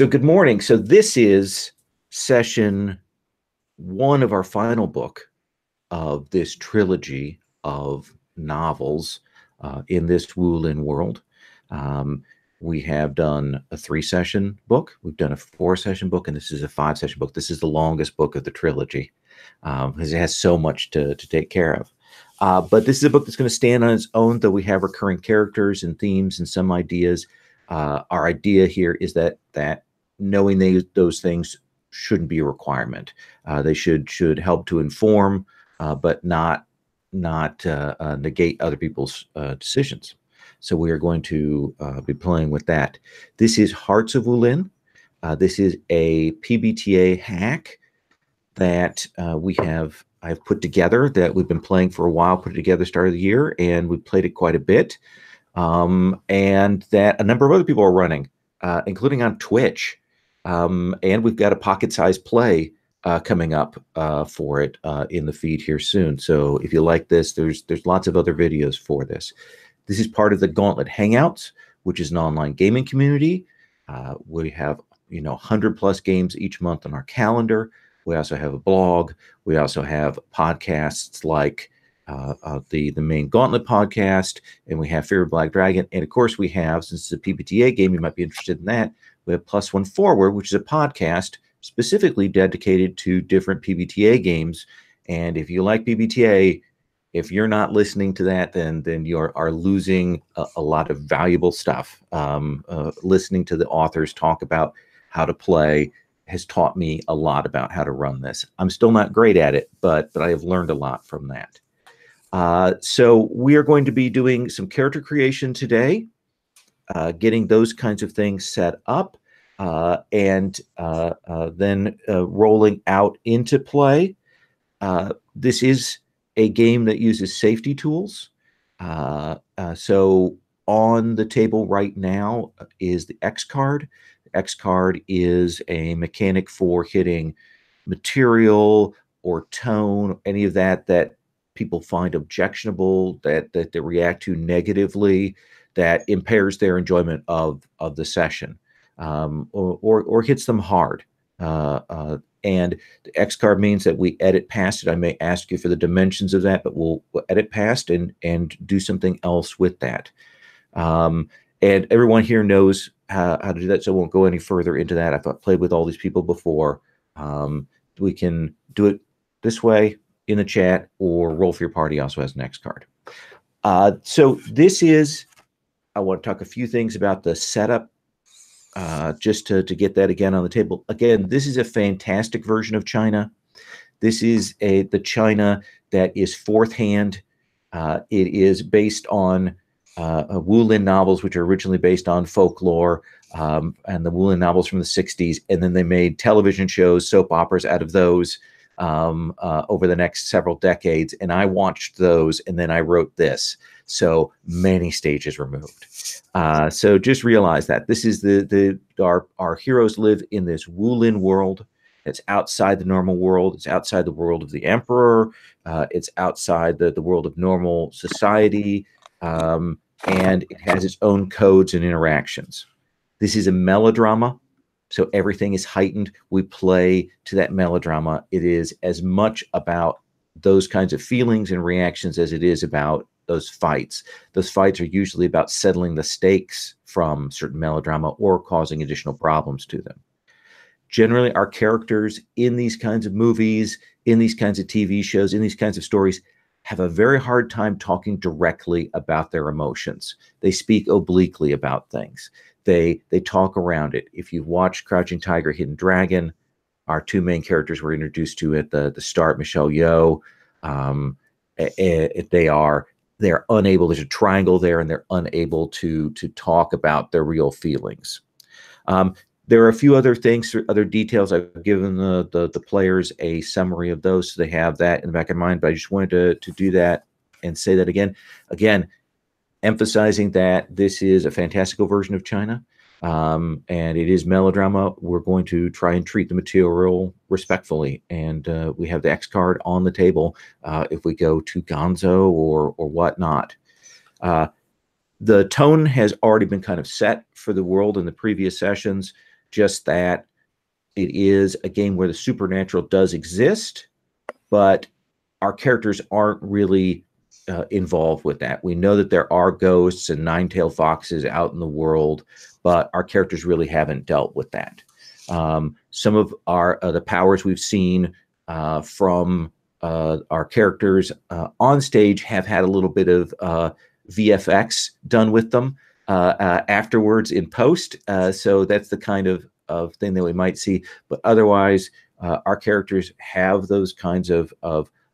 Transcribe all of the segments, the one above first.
So good morning. So this is session one of our final book of this trilogy of novels in this Wulin world. We have done a 3-session book. We've done a 4-session book, and this is a 5-session book. This is the longest book of the trilogy because it has so much to take care of. But this is a book that's going to stand on its own, though we have recurring characters and themes and some ideas. Our idea here is that knowing those things shouldn't be a requirement. They should help to inform, but not negate other people's decisions. So we are going to be playing with that. This is Hearts of Wulin. This is a PbtA hack that I've put together, that we've been playing for a while, put it together start of the year, and we played it quite a bit. And that a number of other people are running, including on Twitch. And we've got a pocket-sized play coming up for it in the feed here soon. So if you like this, there's lots of other videos for this. This is part of the Gauntlet Hangouts, which is an online gaming community. We have 100+ games each month on our calendar. We also have a blog. We also have podcasts like the main Gauntlet podcast, and we have Fear of Black Dragon. And of course, we have, since it's a PbtA game, you might be interested in that, we have Plus One Forward, which is a podcast specifically dedicated to different PbtA games. And if you like PbtA, if you're not listening to that, then you are losing a lot of valuable stuff. Listening to the authors talk about how to play has taught me a lot about how to run this. I'm still not great at it, but I have learned a lot from that. So we are going to be doing some character creation today, getting those kinds of things set up, and then rolling out into play. This is a game that uses safety tools. So on the table right now is the X card. The X card is a mechanic for hitting material or tone, any of that people find objectionable, that they react to negatively, that impairs their enjoyment of the session, or hits them hard. And the X card means that we edit past it. I may ask you for the dimensions of that, but we'll edit past and do something else with that. And everyone here knows how to do that, so I won't go any further into that. I've played with all these people before. We can do it this way in the chat, or Roll for Your Party also has an X card. So this is, I want to talk a few things about the setup, just to get that again on the table. Again, this is a fantastic version of China. This is the China that is fourth hand. It is based on Wulin novels, which are originally based on folklore, and the Wulin novels from the 60s. And then they made television shows, soap operas out of those over the next several decades. And I watched those, and then I wrote this. So many stages removed. So just realize that this is our heroes live in this Wulin world. It's outside the normal world. It's outside the world of the emperor. It's outside the world of normal society. And it has its own codes and interactions. This is a melodrama, so everything is heightened. We play to that melodrama. It is as much about those kinds of feelings and reactions as it is about those fights. Those fights are usually about settling the stakes from certain melodrama or causing additional problems to them. Generally, our characters in these kinds of movies, in these kinds of TV shows, in these kinds of stories, have a very hard time talking directly about their emotions. They speak obliquely about things. They talk around it. If you've watched Crouching Tiger, Hidden Dragon, our two main characters were introduced to at the start, Michelle Yeoh. They're unable, there's a triangle there, and they're unable to talk about their real feelings. There are a few other things, other details. I've given the players a summary of those, so they have that in the back of mind, but I just wanted to do that and say that again. Again, emphasizing that this is a fantastical version of China, and it is melodrama. We're going to try and treat the material respectfully, and we have the X card on the table if we go to Gonzo or whatnot. The tone has already been kind of set for the world in the previous sessions. just that it is a game where the supernatural does exist, but our characters aren't really involved with that. We know that there are ghosts and nine-tailed foxes out in the world, but our characters really haven't dealt with that. Some of our the powers we've seen from our characters on stage have had a little bit of VFX done with them afterwards in post. So that's the kind of thing that we might see. But otherwise, our characters have those kinds of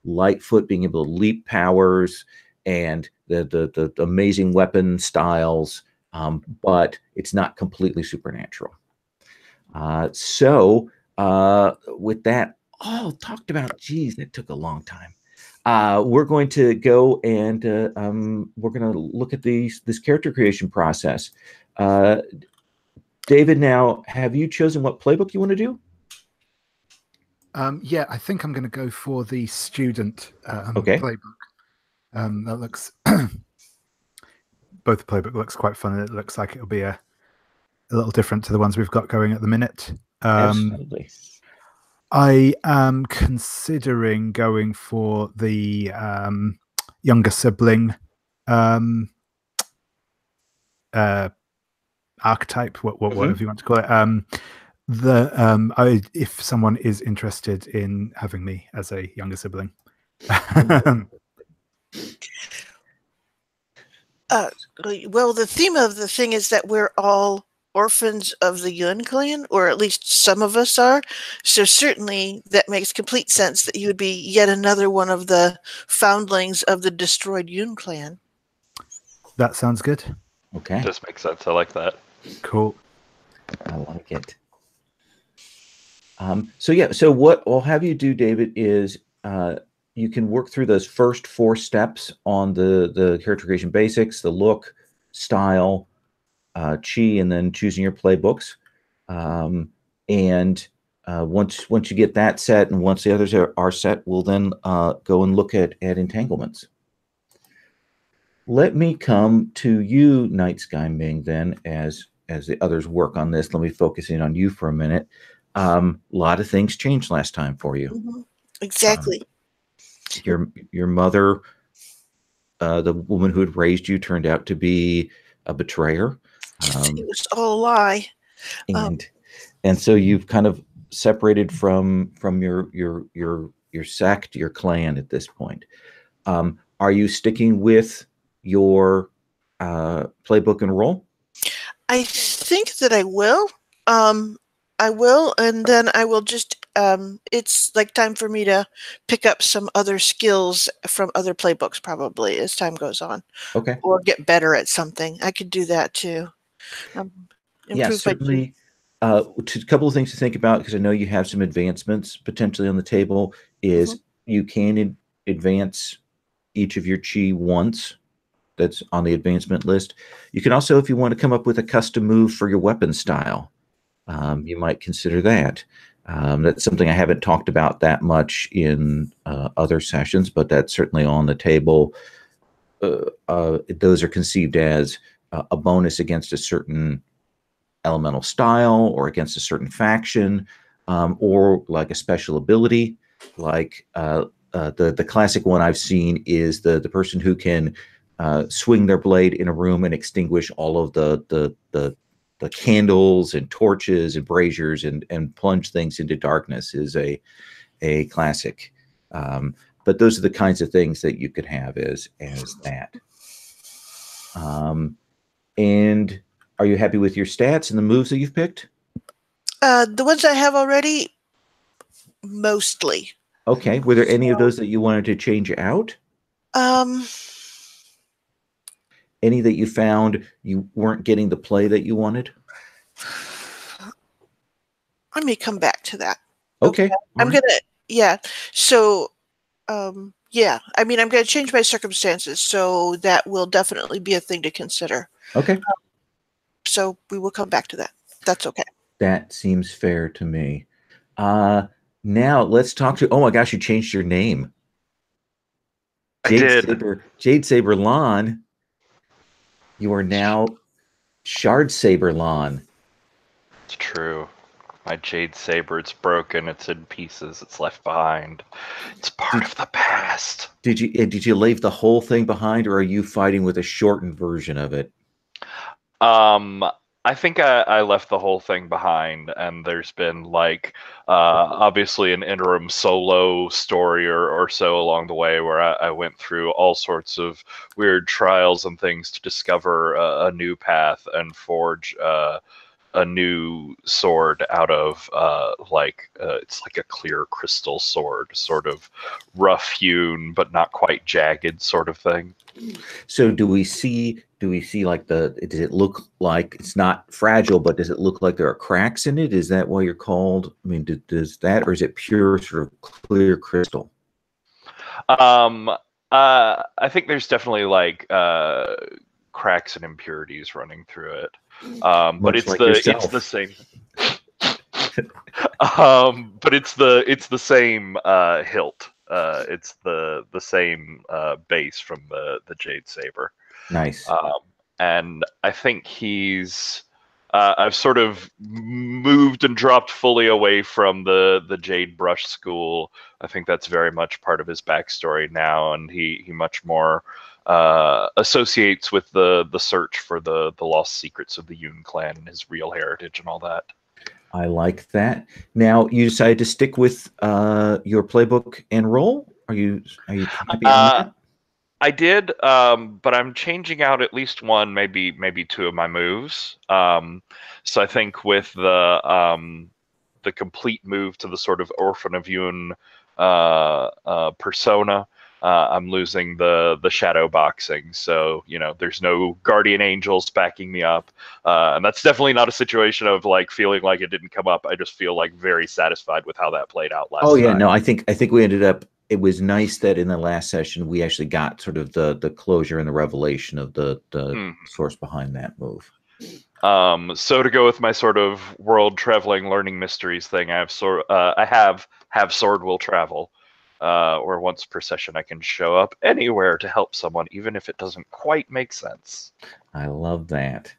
Lightfoot being able to leap powers and the amazing weapon styles, but it's not completely supernatural. So with that all talked about, geez, that took a long time. We're going to go and we're going to look at this character creation process. David, now, have you chosen what playbook you want to do? Yeah, I think I'm going to go for the student playbook. That looks both the playbook looks quite fun. It looks like it'll be a little different to the ones we've got going at the minute. Absolutely. I am considering going for the younger sibling archetype, whatever you want to call it. If someone is interested in having me as a younger sibling. Well, the theme of the thing is that we're all orphans of the Yun clan, or at least some of us are. So certainly that makes complete sense that you would be yet another one of the foundlings of the destroyed Yun clan. That sounds good. Okay. Just makes sense. I like that. Cool. I like it. So what I'll have you do, David, is you can work through those first 4 steps on the character creation basics, the look, style, chi, and then choosing your playbooks. And once you get that set, and once the others are set, we'll then go and look at entanglements. Let me come to you, Night Sky Ming, then, as the others work on this. Let me focus in on you for a minute. A lot of things changed last time for you. Mm-hmm. Exactly. Your mother, the woman who had raised you, turned out to be a betrayer. It was all a lie. And so you've kind of separated from your sect, your clan at this point. Are you sticking with your playbook and role? I think that I will. I will, and then I will just it's like time for me to pick up some other skills from other playbooks probably as time goes on. Okay. Or get better at something. I could do that too. Yeah, certainly. A couple of things to think about, because I know you have some advancements potentially on the table, is you can advance each of your chi once. That's on the advancement list. You can also, if you want to come up with a custom move for your weapon style, you might consider that. That's something I haven't talked about that much in other sessions, but that's certainly on the table. Those are conceived as a bonus against a certain elemental style or against a certain faction, or like a special ability. Like the classic one I've seen is the person who can swing their blade in a room and extinguish all of the candles and torches and braziers and plunge things into darkness is a classic. But those are the kinds of things that you could have as that. And are you happy with your stats and the moves that you've picked? The ones I have already, mostly. Okay. Were there any of those that you wanted to change out? Any that you found you weren't getting the play that you wanted? I may come back to that. Okay. I'm going to, yeah. So, yeah, I mean, I'm going to change my circumstances, so that will definitely be a thing to consider. Okay. So we will come back to that. That's okay. That seems fair to me. Now let's talk to, oh my gosh, you changed your name. Jade Saber Lon. You are now Shard Saber Lon. true. My jade saber, it's broken, it's in pieces, it's left behind. It's part of the past. Did you leave the whole thing behind, or are you fighting with a shortened version of it? I think I left the whole thing behind, and there's been like obviously an interim solo story or so along the way where I went through all sorts of weird trials and things to discover a new path and forge a new sword out of it's like a clear crystal sword, sort of rough hewn but not quite jagged sort of thing. So do we see like does it look like it's not fragile, but does it look like there are cracks in it? Is that why you're called? I mean, does that, or is it pure sort of clear crystal? I think there's definitely like cracks and impurities running through it. But it's like it's the same. But it's the same hilt. It's the same base from the jade saber. Nice. And I think he's I've sort of moved and dropped fully away from the jade brush school. I think that's very much part of his backstory now, and he much more associates with the search for the lost secrets of the Yun clan and his real heritage and all that. I like that. Now, you decided to stick with your playbook and roll? Are you happy on that? I did, but I'm changing out at least one, maybe two of my moves. So I think with the complete move to the sort of Orphan of Yun persona, I'm losing the shadow boxing. So, you know, there's no guardian angels backing me up. And that's definitely not a situation of like feeling like it didn't come up. I just feel like very satisfied with how that played out last time. Oh yeah, no, I think we ended up, it was nice that in the last session we actually got sort of the closure and the revelation of the source behind that move. So to go with my sort of world traveling learning mysteries thing, I have sword will travel. Or once per session I can show up anywhere to help someone, even if it doesn't quite make sense. I love that.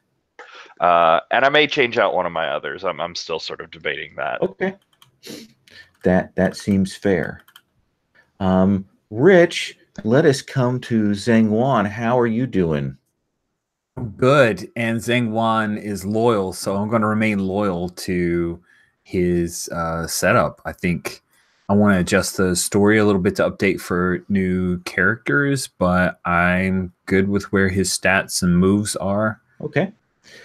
And I may change out one of my others. I'm still sort of debating that. Okay. That seems fair. Rich, let us come to Zheng Wan. How are you doing? Good. And Zheng Wan is loyal, so I'm going to remain loyal to his setup. I think I want to adjust the story a little bit to update for new characters, but I'm good with where his stats and moves are. Okay.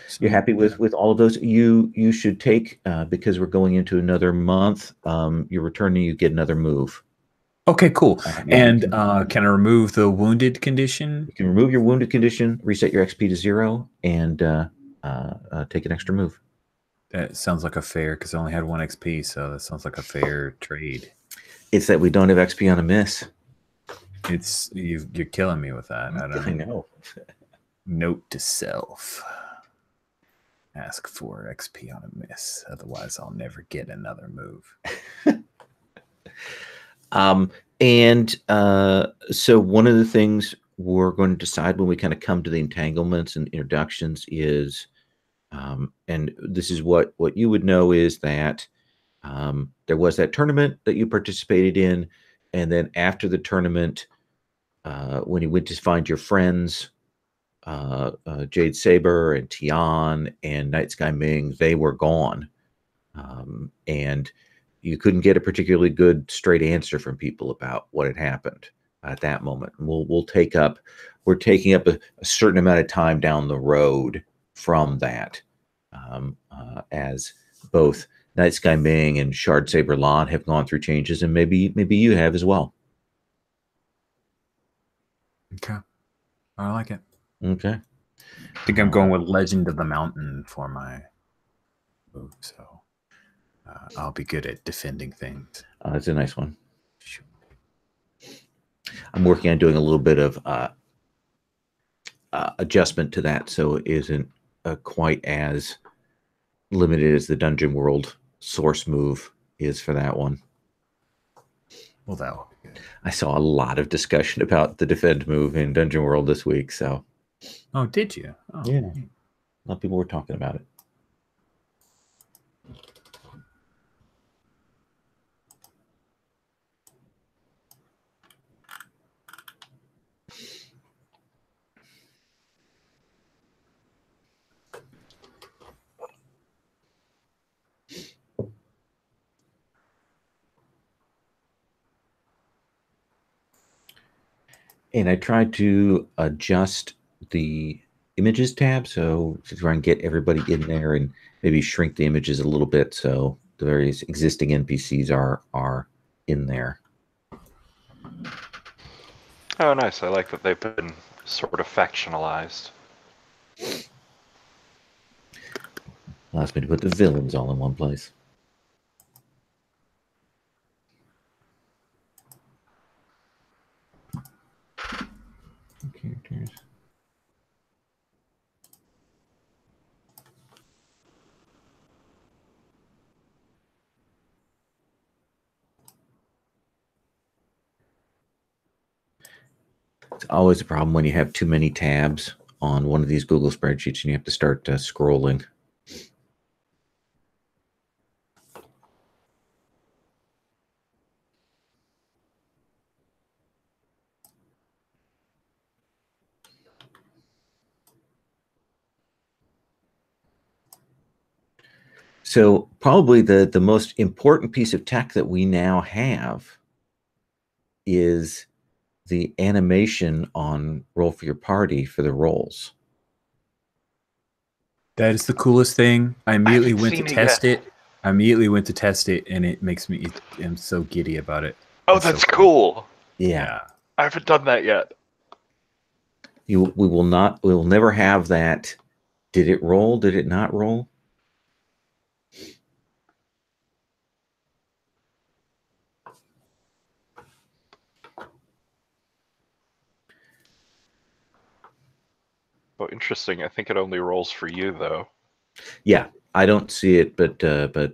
So, you're happy with all of those? You should take, because we're going into another month, you're returning, you get another move. Okay, cool. And can I remove the wounded condition? You can remove your wounded condition, reset your XP to 0, and take an extra move. That sounds like a fair, because I only had 1 XP, so that sounds like a fair trade. It's that we don't have XP on a miss. It's you're killing me with that. I know. Note to self. Ask for XP on a miss. Otherwise, I'll never get another move. So one of the things we're going to decide when we kind of come to the entanglements and introductions is, and this is what you would know, is that there was that tournament that you participated in, and then after the tournament, when you went to find your friends, Jade Saber and Tian and Night Sky Ming, they were gone, and you couldn't get a particularly good straight answer from people about what had happened at that moment. And we're taking up a certain amount of time down the road from that, as both Night Sky Ming and Shard Saber Lan have gone through changes, and maybe you have as well. Okay, I like it. Okay, I think I'm going with Legend of the Mountain for my move, so I'll be good at defending things. That's a nice one. I'm working on doing a little bit of adjustment to that, so it isn't quite as limited as the Dungeon World source move is for that one. Well, that will be good. I saw a lot of discussion about the defend move in Dungeon World this week, so. Oh, did you? Oh. Yeah. A lot of people were talking about it. And I tried to adjust the images tab so to try and get everybody in there and maybe shrink the images a little bit so the various existing NPCs are in there. Oh, nice. I like that they've been sort of factionalized. Allows me to put the villains all in one place. Characters. It's always a problem when you have too many tabs on one of these Google spreadsheets and you have to start scrolling. So probably the most important piece of tech that we now have is the animation on Roll for Your Party for the rolls. That is the coolest thing. I immediately went to seen it test yet. it. I immediately went to test it, and it makes me. I'm so giddy about it. Oh, It's so that's cool. Yeah. I haven't done that yet. We will never have that. Did it roll? Did it not roll? Oh, interesting. I think it only rolls for you, though. Yeah, I don't see it, but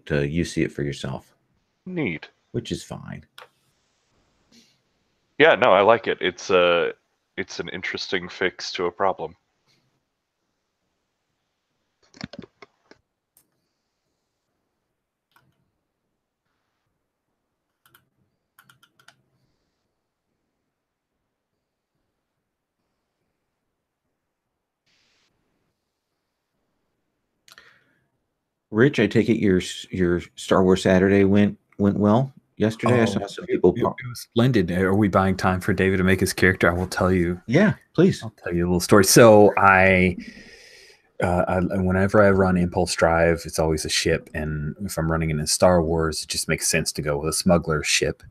you see it for yourself, Neat. which is fine. Yeah, no, I like it. It's an interesting fix to a problem. Rich, I take it your Star Wars Saturday went well yesterday. I saw some people. It was splendid. Are we buying time for David to make his character? I will tell you. Yeah, please. I'll tell you a little story. So I whenever I run Impulse Drive, it's always a ship, and if I'm running in Star Wars, it just makes sense to go with a smuggler ship.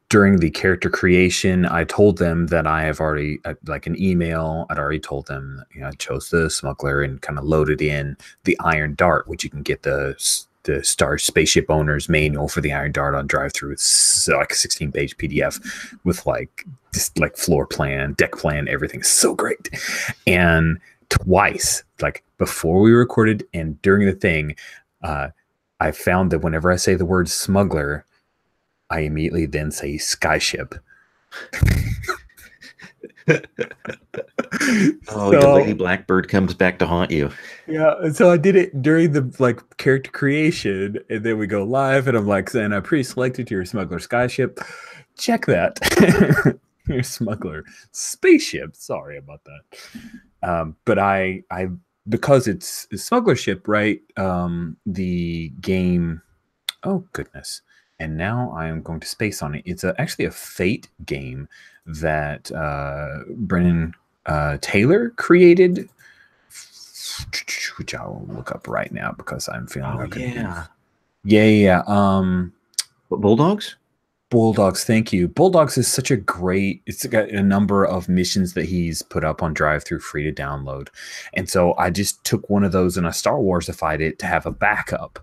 During the character creation, I told them that I have already, like an email, I'd already told them, I chose the smuggler and kind of loaded in the Iron Dart, which you can get the Star Spaceship Owner's Manual for the Iron Dart on drive-through. It's like a 16-page PDF with just floor plan, deck plan, everything. So great. And twice, like before we recorded and during the thing, I found that whenever I say the word smuggler, I immediately then say skyship. Oh, your Lady Blackbird comes back to haunt you. Yeah, and so I did it during the character creation, and then we go live, and I'm like, and I pre-selected your smuggler skyship. Check that. Your smuggler spaceship. Sorry about that. But I because it's a smuggler ship, right? The game. Oh goodness. And now I am going to space on it. It's actually a Fate game that Brennan Taylor created, which I will look up right now because I'm feeling Yeah. Bulldogs? Bulldogs, thank you. Bulldogs is such a great, it's got a number of missions that he's put up on drive-through free to download. And so I just took one of those and I Star Warsified it to have a backup.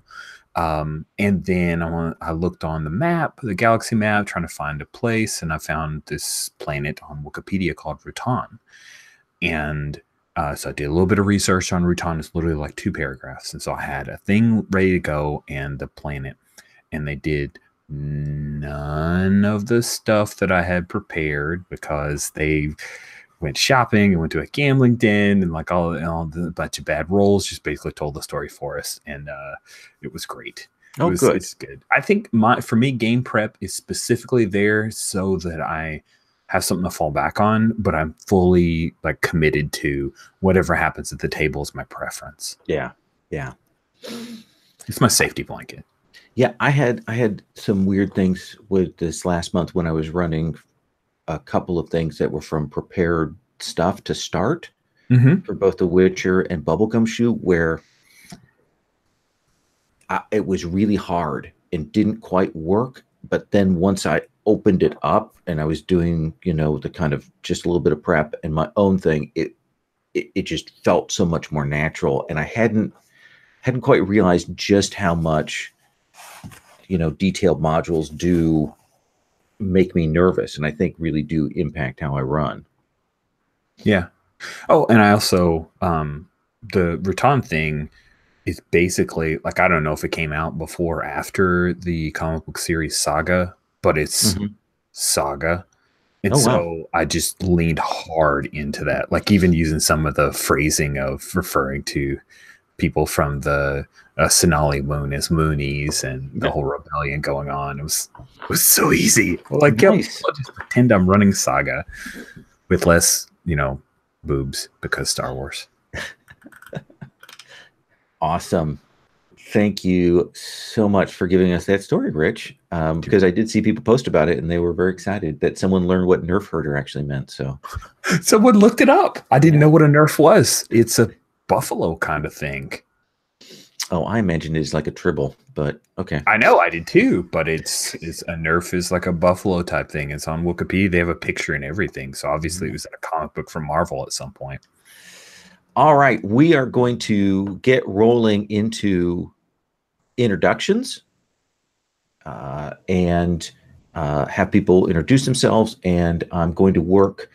And then I looked on the map, the galaxy map, trying to find a place, and I found this planet on Wikipedia called Rutan. And so I did a little bit of research on Rutan. It's literally like 2 paragraphs. And so I had a thing ready to go and the planet, and they did none of the stuff that I had prepared because they went shopping and went to a gambling den and like all the bunch of bad rolls, just basically told the story for us. And it was great. Good. It's good. I think for me, game prep is specifically there so that I have something to fall back on, but I'm fully committed to whatever happens at the table is my preference. Yeah. It's my safety blanket. Yeah, I had some weird things with this last month when I was running a couple of things that were from prepared stuff to start Mm-hmm. for both The Witcher and Bubblegum Shoe, where it was really hard and didn't quite work. But then once I opened it up and I was doing, the kind of just a little bit of prep and my own thing, it just felt so much more natural. And I hadn't quite realized just how much, detailed modules do make me nervous, and I think really do impact how I run. Yeah. Oh, and I also, the Raton thing is basically, like, I don't know if it came out before or after the comic book series Saga, but it's Saga. And so I just leaned hard into that, like even using some of the phrasing of referring to people from the Sonali Moon as Moonies and the whole rebellion going on. It was so easy. Like, Nice. I'll just pretend I'm running Saga with less, boobs, because Star Wars. Awesome. Thank you so much for giving us that story, Rich. Because I did see people post about it and they were very excited that someone learned what nerf herder actually meant. So someone looked it up. I didn't know what a nerf was. It's a buffalo kind of thing. Oh, I imagined it's like a tribble, but okay. I know, I did too, but it's a nerf is like a buffalo type thing. It's on Wikipedia. They have a picture and everything. So obviously it was in a comic book from Marvel at some point. All right. We are going to get rolling into introductions and have people introduce themselves. And I'm going to work.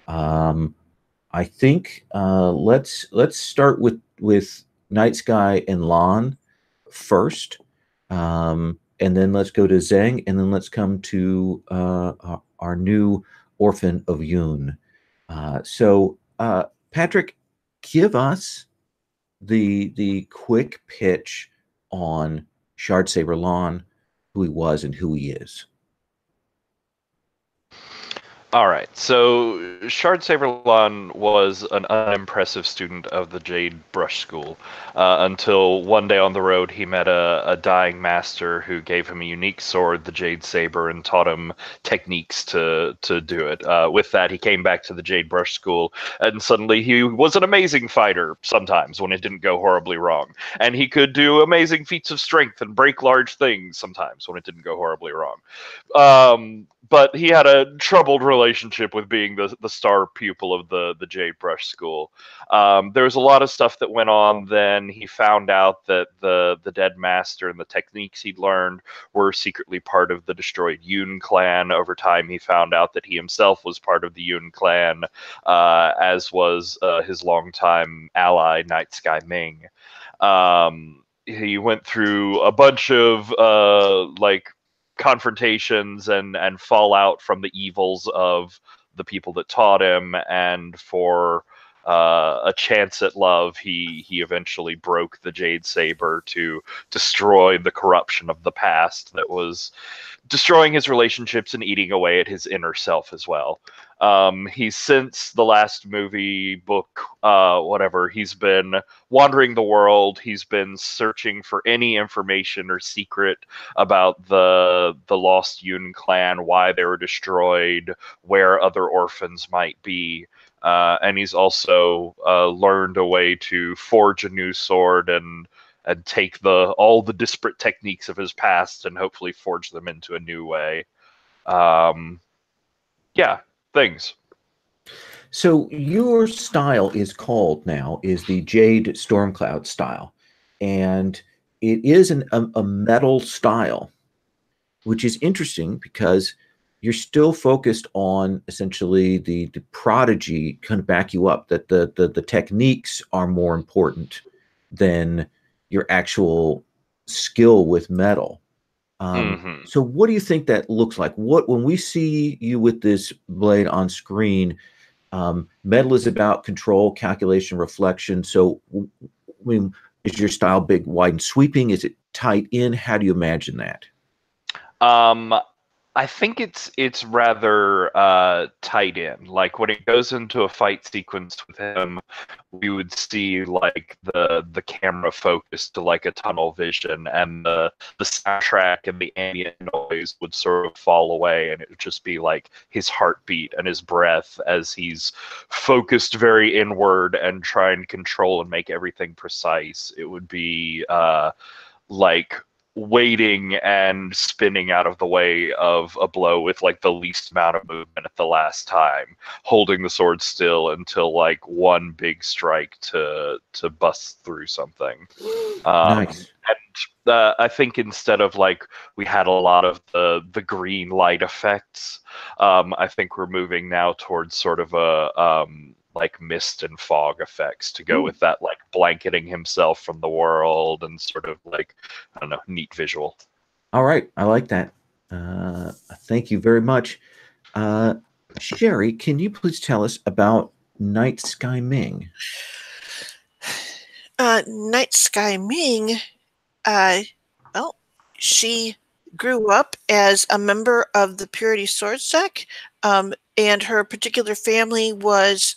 I think let's start with Night Sky and Lon first, and then let's go to Zheng, and then let's come to our new orphan of Yun. So Patrick, give us the quick pitch on Shardsaber Lon, who he was and who he is. All right, so Shardsaber Lon was an unimpressive student of the Jade Brush School until one day on the road he met a dying master who gave him a unique sword, the Jade Saber, and taught him techniques to do it. With that, he came back to the Jade Brush School, and suddenly he was an amazing fighter sometimes when it didn't go horribly wrong. And he could do amazing feats of strength and break large things sometimes when it didn't go horribly wrong. But he had a troubled relationship with being the star pupil of the Jade Brush School. There was a lot of stuff that went on. Then he found out that the dead master and the techniques he'd learned were secretly part of the destroyed Yun clan. Over time, he found out that he himself was part of the Yun clan, as was his longtime ally, Night Sky Ming. He went through a bunch of confrontations and fallout from the evils of the people that taught him, and for a chance at love, he eventually broke the Jade Saber to destroy the corruption of the past that was destroying his relationships and eating away at his inner self as well. He's since the last movie, book, whatever, he's been wandering the world. He's been searching for any information or secret about the lost Yun clan, why they were destroyed, where other orphans might be. And he's also learned a way to forge a new sword and take all the disparate techniques of his past and hopefully forge them into a new way. Things. So your style is the Jade Stormcloud style, and it is a metal style, which is interesting because you're still focused on essentially the prodigy kind of back you up, that the techniques are more important than your actual skill with metal. So what do you think that looks like? When we see you with this blade on screen, metal is about control, calculation, reflection. So I mean, is your style big, wide, and sweeping? Is it tight in? How do you imagine that? I think it's rather tight in. Like when it goes into a fight sequence with him, we would see like the camera focus to like a tunnel vision, and the soundtrack and the ambient noise would sort of fall away, and it would just be like his heartbeat and his breath as he's focused very inward and trying to control and make everything precise. It would be like waiting and spinning out of the way of a blow with like the least amount of movement at the last time, holding the sword still until like one big strike to bust through something. Nice. And I think instead of like we had a lot of the green light effects, I think we're moving now towards sort of a like mist and fog effects to go with that, like blanketing himself from the world and sort of like, I don't know, neat visual. All right. I like that. Thank you very much. Sherry, can you please tell us about Night Sky Ming? Night Sky Ming, well, she grew up as a member of the Purity Sword Sect, and her particular family was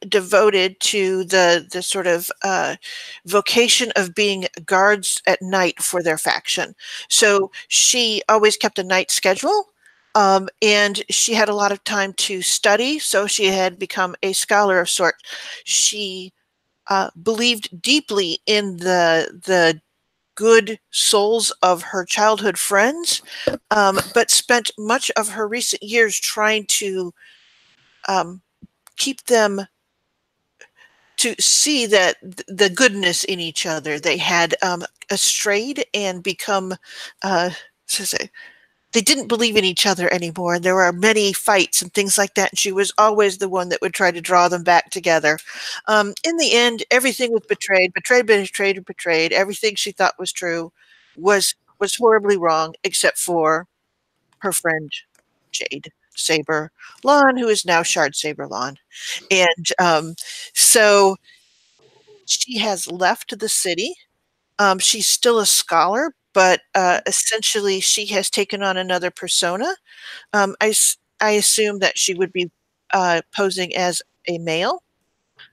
devoted to the sort of vocation of being guards at night for their faction. So she always kept a night schedule, and she had a lot of time to study, so she had become a scholar of sort. She believed deeply in the good souls of her childhood friends, but spent much of her recent years trying to keep them to see that the goodness in each other. They had strayed and become, they didn't believe in each other anymore. There were many fights and things like that. And she was always the one that would try to draw them back together. In the end, everything was betrayed. Everything she thought was true was horribly wrong, except for her friend Jade Saber Lawn, who is now Shard Saber Lawn. And so she has left the city. She's still a scholar, but essentially she has taken on another persona. I assume that she would be posing as a male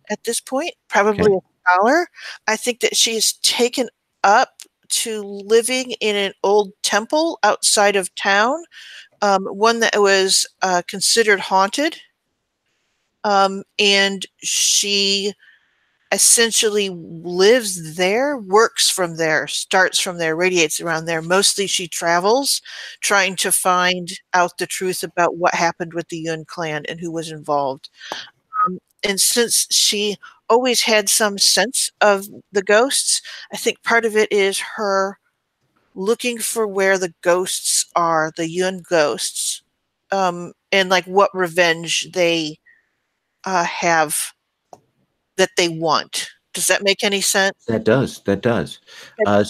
at this point, probably a scholar. I think that she is taken up to living in an old temple outside of town, one that was considered haunted. And she essentially lives there, works from there, starts from there, radiates around there. Mostly she travels, trying to find out the truth about what happened with the Yun clan and who was involved. And since she always had some sense of the ghosts, I think part of it is her looking for where the ghosts are, the Yun ghosts, and like what revenge they have that they want. Does that make any sense? That does.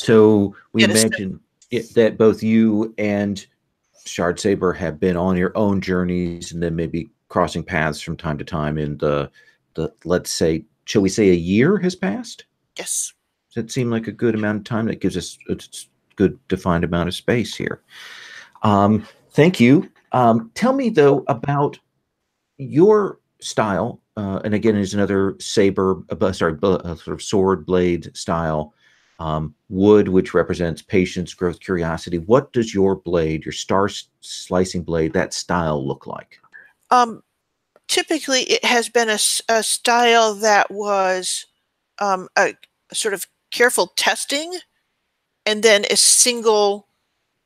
So we imagine that both you and Shard Saber have been on your own journeys, and then maybe crossing paths from time to time. In the let's say, shall we say, a year has passed? Yes. Does that seem like a good amount of time? That gives us a good defined amount of space here. Thank you. Tell me though about your style. And again, is another sort of sword blade style. Wood, which represents patience, growth, curiosity. What does your blade, your star slicing blade, that style look like? Typically, it has been a style that was a sort of careful testing and then a single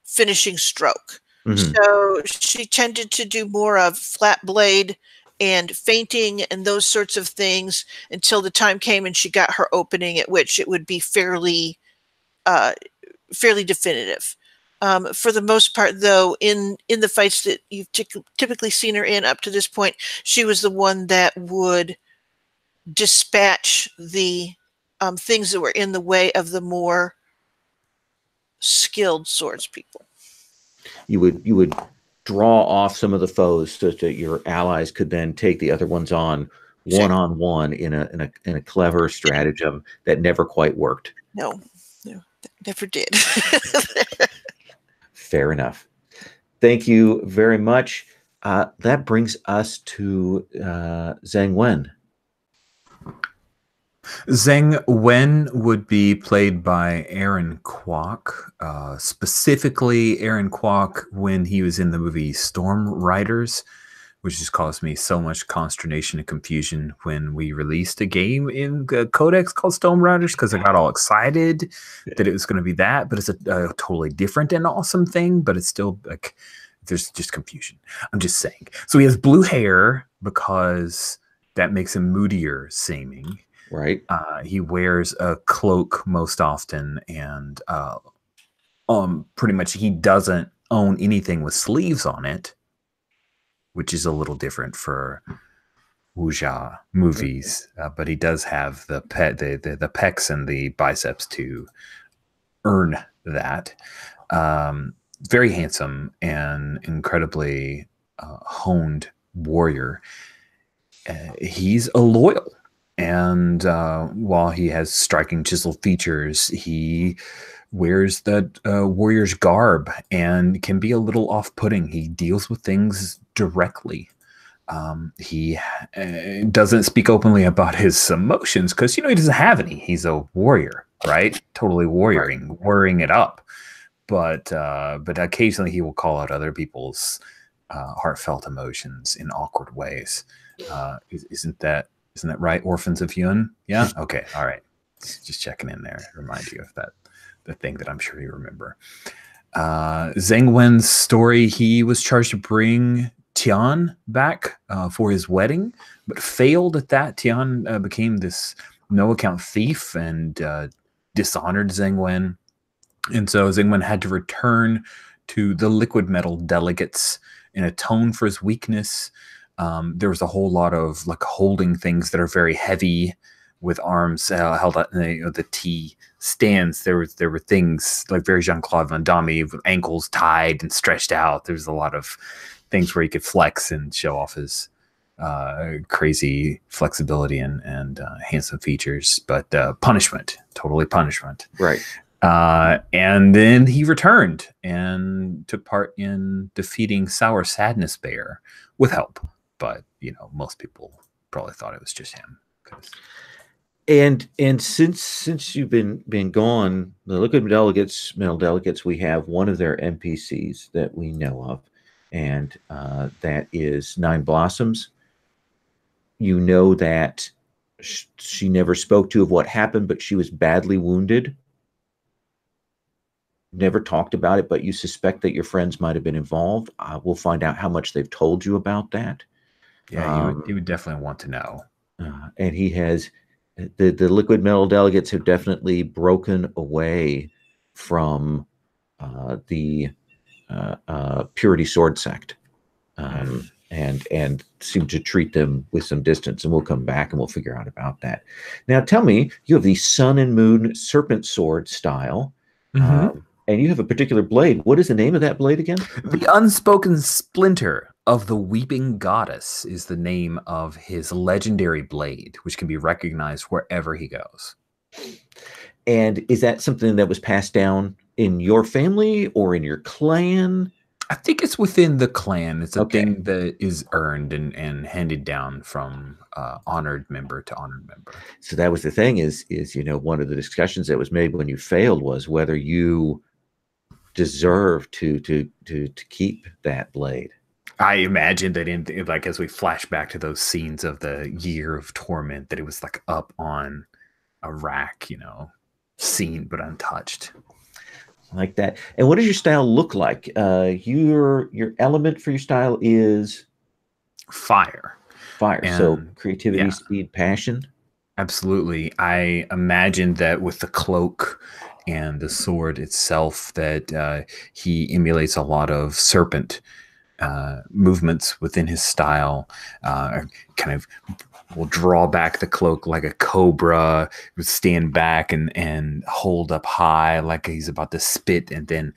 finishing stroke. Mm-hmm. So she tended to do more of flat blade and fainting and those sorts of things until the time came and she got her opening at which it would be fairly definitive. For the most part, though, in the fights that you've typically seen her in up to this point, she was the one that would dispatch the things that were in the way of the more skilled swords people. You would draw off some of the foes so that your allies could then take the other ones on one-on-one in a clever stratagem that never quite worked. No, never did. Fair enough. Thank you very much. That brings us to Zhang Wen. Zheng Wen would be played by Aaron Kwok, specifically Aaron Kwok when he was in the movie Storm Riders, which just caused me so much consternation and confusion when we released a game in Codex called Storm Riders, because I got all excited that it was going to be that, but it's a totally different and awesome thing, but it's still like there's just confusion. I'm just saying. So he has blue hair because that makes him moodier seeming. Right. He wears a cloak most often, and pretty much he doesn't own anything with sleeves on it, which is a little different for wuxia movies. But he does have the pecs and the biceps to earn that. Very handsome and incredibly honed warrior. He's a loyal. And while he has striking chiseled features, he wears the warrior's garb and can be a little off-putting. He deals with things directly. He doesn't speak openly about his emotions because, he doesn't have any. He's a warrior, right? Totally worrying it up. But occasionally he will call out other people's heartfelt emotions in awkward ways. Isn't that right? Orphans of Yun? Yeah? Okay. All right. Just checking in there. Remind you of that, the thing that I'm sure you remember. Zheng Wen's story, he was charged to bring Tian back for his wedding, but failed at that. Tian became this no-account thief and dishonored Zheng Wen. And so Zheng Wen had to return to the liquid metal delegates and atone for his weakness. There was a whole lot of holding things that are very heavy with arms held up, the T stands. There were things like very Jean-Claude Van Damme with ankles tied and stretched out. There's a lot of things where he could flex and show off his crazy flexibility and handsome features, but totally punishment. Right. And then he returned and took part in defeating Sour Sadness Bear with help. But most people probably thought it was just him. And since you've been gone, the liquid metal delegates, we have one of their NPCs that we know of, and that is Nine Blossoms. You know that she never spoke to of what happened, but she was badly wounded. Never talked about it, but you suspect that your friends might have been involved. We'll find out how much they've told you about that. Yeah, he would definitely want to know. And he has the liquid metal delegates have definitely broken away from the Purity Sword Sect, and seem to treat them with some distance. And we'll come back and we'll figure out about that. Now, tell me, you have the Sun and Moon Serpent Sword style. And you have a particular blade. What is the name of that blade again? The Unspoken Splinter of the Weeping Goddess is the name of his legendary blade, which can be recognized wherever he goes. And is that something that was passed down in your family or in your clan? I think it's within the clan. It's a thing that is earned and handed down from honored member to honored member. So that was the thing is one of the discussions that was made when you failed was whether you deserve to keep that blade. I imagine that as we flash back to those scenes of the Year of Torment, that it was up on a rack, seen but untouched. Like that. And what does your style look like? Your element for your style is fire. And so creativity, speed, passion. Absolutely. I imagine that with the cloak and the sword itself, that he emulates a lot of serpent movements within his style. Kind of will draw back the cloak like a cobra, stand back and hold up high like he's about to spit, and then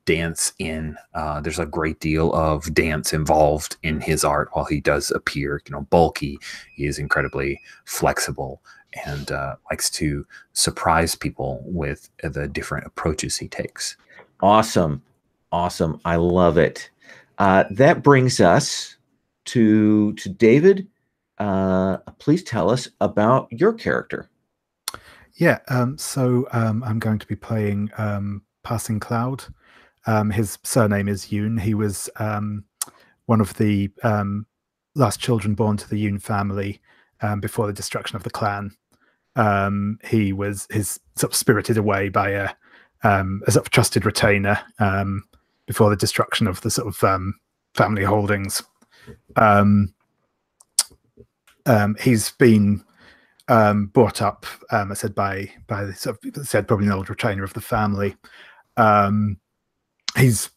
dance in. There's a great deal of dance involved in his art while he does appear, bulky. He is incredibly flexible and likes to surprise people with the different approaches he takes. Awesome. I love it. That brings us to David. Please tell us about your character. Yeah, so I'm going to be playing Passing Cloud. His surname is Yoon. He was one of the last children born to the Yoon family before the destruction of the clan. He was sort of spirited away by a sort of trusted retainer before the destruction of the sort of family holdings. He's been brought up, I said, by the sort of said probably an old retainer of the family. He's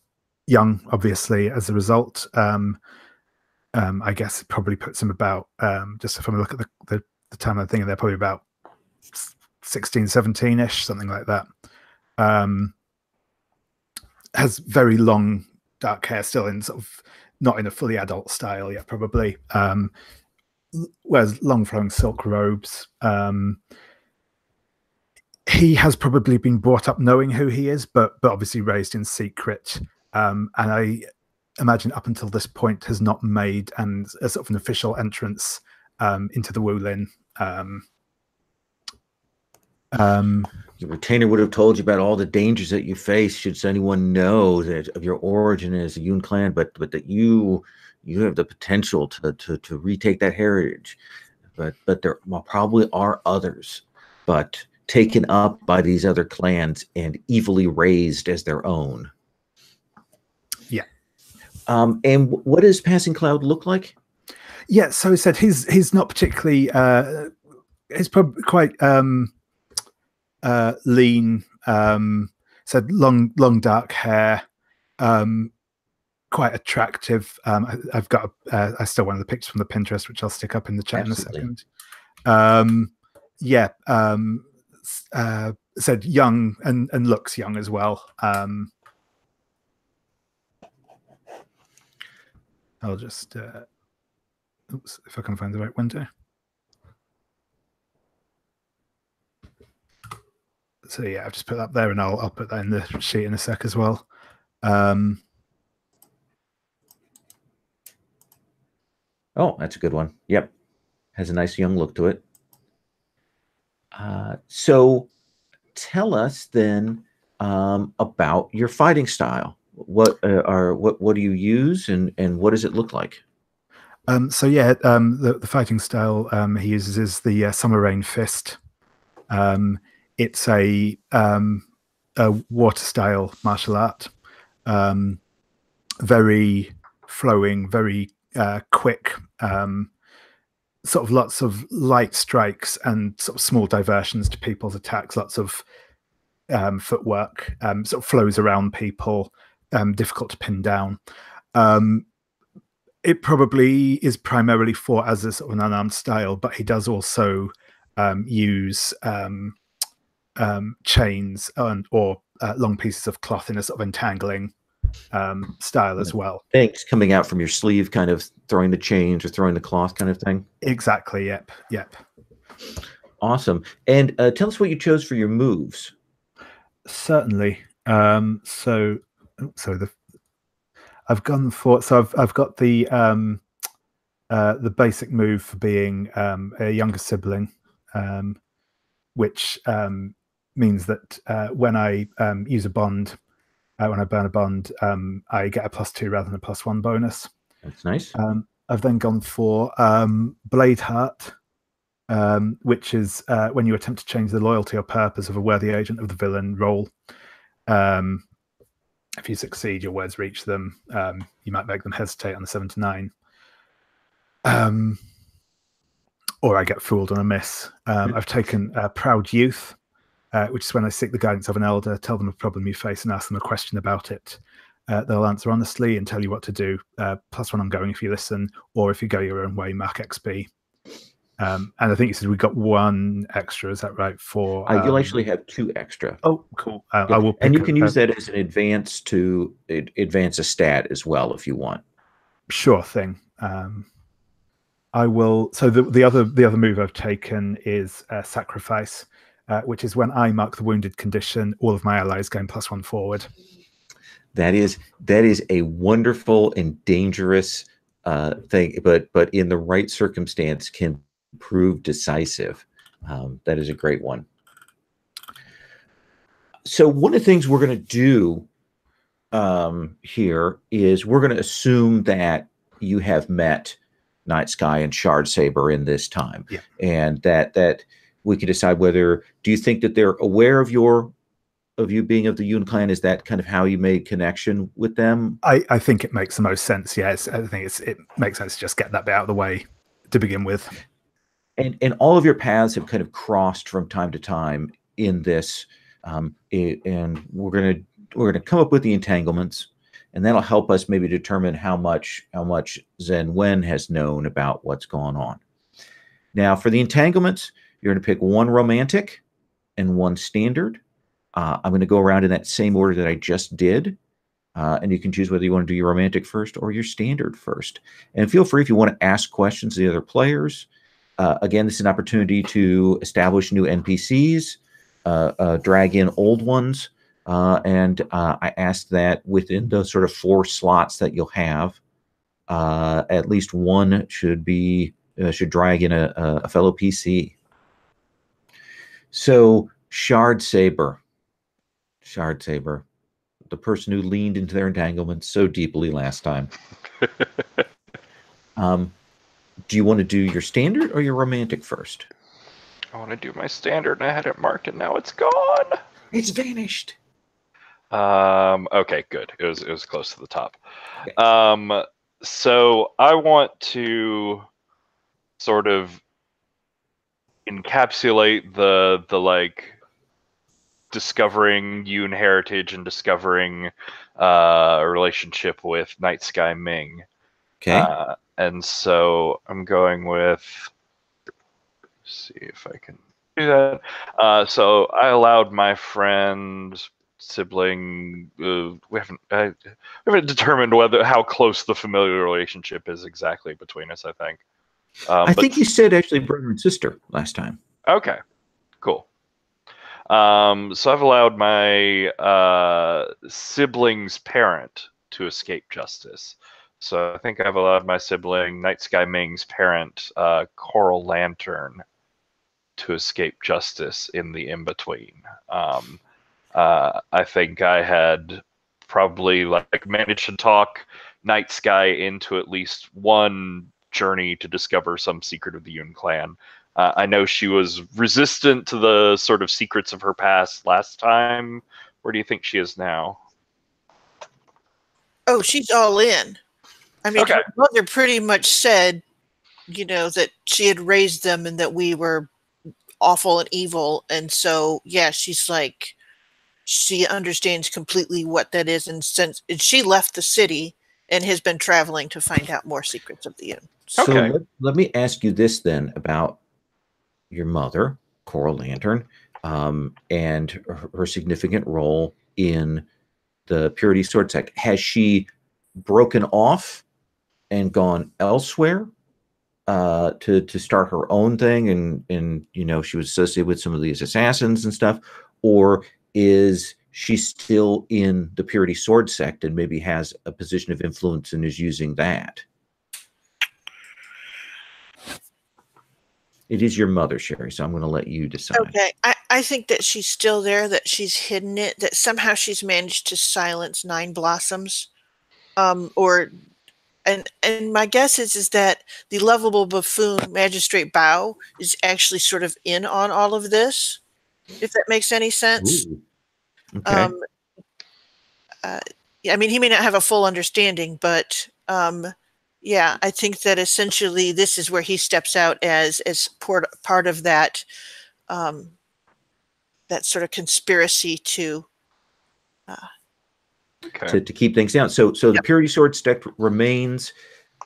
young, obviously, as a result. I guess it probably puts him about, just from a look at the time I'm thinking, they're probably about 16, 17-ish, something like that. Has very long dark hair, still in sort of not in a fully adult style yet, probably. Wears long flowing silk robes. He has probably been brought up knowing who he is, but obviously raised in secret. And I imagine up until this point has not made a sort of an official entrance into the Wulin. Your retainer would have told you about all the dangers that you face should anyone know that of your origin as a Yoon clan, but that you have the potential to retake that heritage. But there probably are others, but taken up by these other clans and evilly raised as their own. Yeah. And what does Passing Cloud look like? Yeah, so he said he's not particularly he's probably quite lean, said long dark hair, quite attractive. I've got I still one of the pictures from the Pinterest, which I'll stick up in the chat Absolutely. in a second. Yeah, said young and looks young as well. I'll just oops, if I can find the right window. So yeah, I've just put that there, and I'll put that in the sheet in a sec as well. Oh, that's a good one. Yep, has a nice young look to it. So tell us then about your fighting style. What do you use, and what does it look like? So yeah, the fighting style he uses is the Summer Rain Fist. It's a water style martial art, very flowing, very quick, sort of lots of light strikes and sort of small diversions to people's attacks, lots of footwork, sort of flows around people, difficult to pin down. It probably is primarily fought as a sort of an unarmed style, but he does also use chains or long pieces of cloth in a sort of entangling style as well. Things coming out from your sleeve, kind of throwing the chains or throwing the cloth kind of thing. Exactly. Yep. Awesome. And tell us what you chose for your moves. Certainly. So I've gone for. So I've got the basic move for being a younger sibling, which means that when I use a bond, when I burn a bond, I get a +2 rather than a +1 bonus. That's nice. I've then gone for Blade Heart, which is when you attempt to change the loyalty or purpose of a worthy agent of the villain, roll. If you succeed, your words reach them. You might make them hesitate on a 7 to 9. Or I get fooled on a miss. I've taken Proud Youth, which is when I seek the guidance of an elder, tell them a problem you face and ask them a question about it. They'll answer honestly and tell you what to do. +1 ongoing if you listen, or if you go your own way, mark XP. And I think you said we got 1 extra. Is that right? For you'll actually have 2 extra. Oh, cool. Yep. I will. And you can use that as an advance to advance a stat as well if you want. Sure thing. I will. So the other move I've taken is Sacrifice, which is when I mark the wounded condition, all of my allies gain +1 forward. That is a wonderful and dangerous thing, but in the right circumstance can prove decisive. That is a great one. So one of the things we're going to do here is we're going to assume that you have met Night Sky and Shard Saber in this time, and that we can decide whether, do you think that they're aware of you being of the Yun clan? Is that kind of how you made connection with them? I think it makes the most sense. Yes, I think it makes sense to just get that bit out of the way to begin with. And all of your paths have kind of crossed from time to time in this, and we're gonna come up with the entanglements, and that'll help us maybe determine how much Zen Wen has known about what's going on. Now, for the entanglements, you're going to pick one romantic and one standard. I'm going to go around in that same order that I just did, and you can choose whether you want to do your romantic first or your standard first. And feel free if you want to ask questions to the other players. Again, this is an opportunity to establish new NPCs, drag in old ones, and I ask that within the sort of 4 slots that you'll have, at least one should drag in a fellow PC. So Shard Saber, the person who leaned into their entanglement so deeply last time. Do you want to do your standard or your romantic first? I want to do my standard, and I had it marked, and now it's gone. It's vanished. Okay, good. It was close to the top. Okay. So I want to sort of encapsulate the like discovering Yun heritage and discovering a relationship with Night Sky Ming. Okay. And so I'm going with, let's see if I can do that. So I allowed my friend, sibling, we haven't determined how close the familial relationship is exactly between us, I think. I think you said actually brother and sister last time. Okay, cool. So I've allowed my sibling's parent to escape justice. So I think I've allowed my sibling, Night Sky Ming's parent, Coral Lantern, to escape justice in the in-between. I think I had probably managed to talk Night Sky into at least one journey to discover some secret of the Yun clan. I know she was resistant to the sort of secrets of her past last time. Where do you think she is now? Oh, she's all in. I mean, Okay. her mother pretty much said, that she had raised them and that we were awful and evil. And so, yeah, she's like, she understands completely what that is. And since she left the city and has been traveling to find out more secrets of the Yun. So Okay. let me ask you this then about your mother, Coral Lantern, and her significant role in the Purity Sword sect. Has she broken off and gone elsewhere to start her own thing, and she was associated with some of these assassins and stuff, or is she still in the Purity Sword sect and maybe has a position of influence and is using that? It is your mother, Sherry, so I'm going to let you decide. Okay, I think that she's still there, that she's hidden it, that somehow she's managed to silence Nine Blossoms, and my guess is that the lovable buffoon Magistrate Bao is actually sort of in on all of this, if that makes any sense. Ooh. Okay. I mean, he may not have a full understanding, but yeah, I think that essentially this is where he steps out as part of that that sort of conspiracy to keep things down. So the Purity Sword sect remains.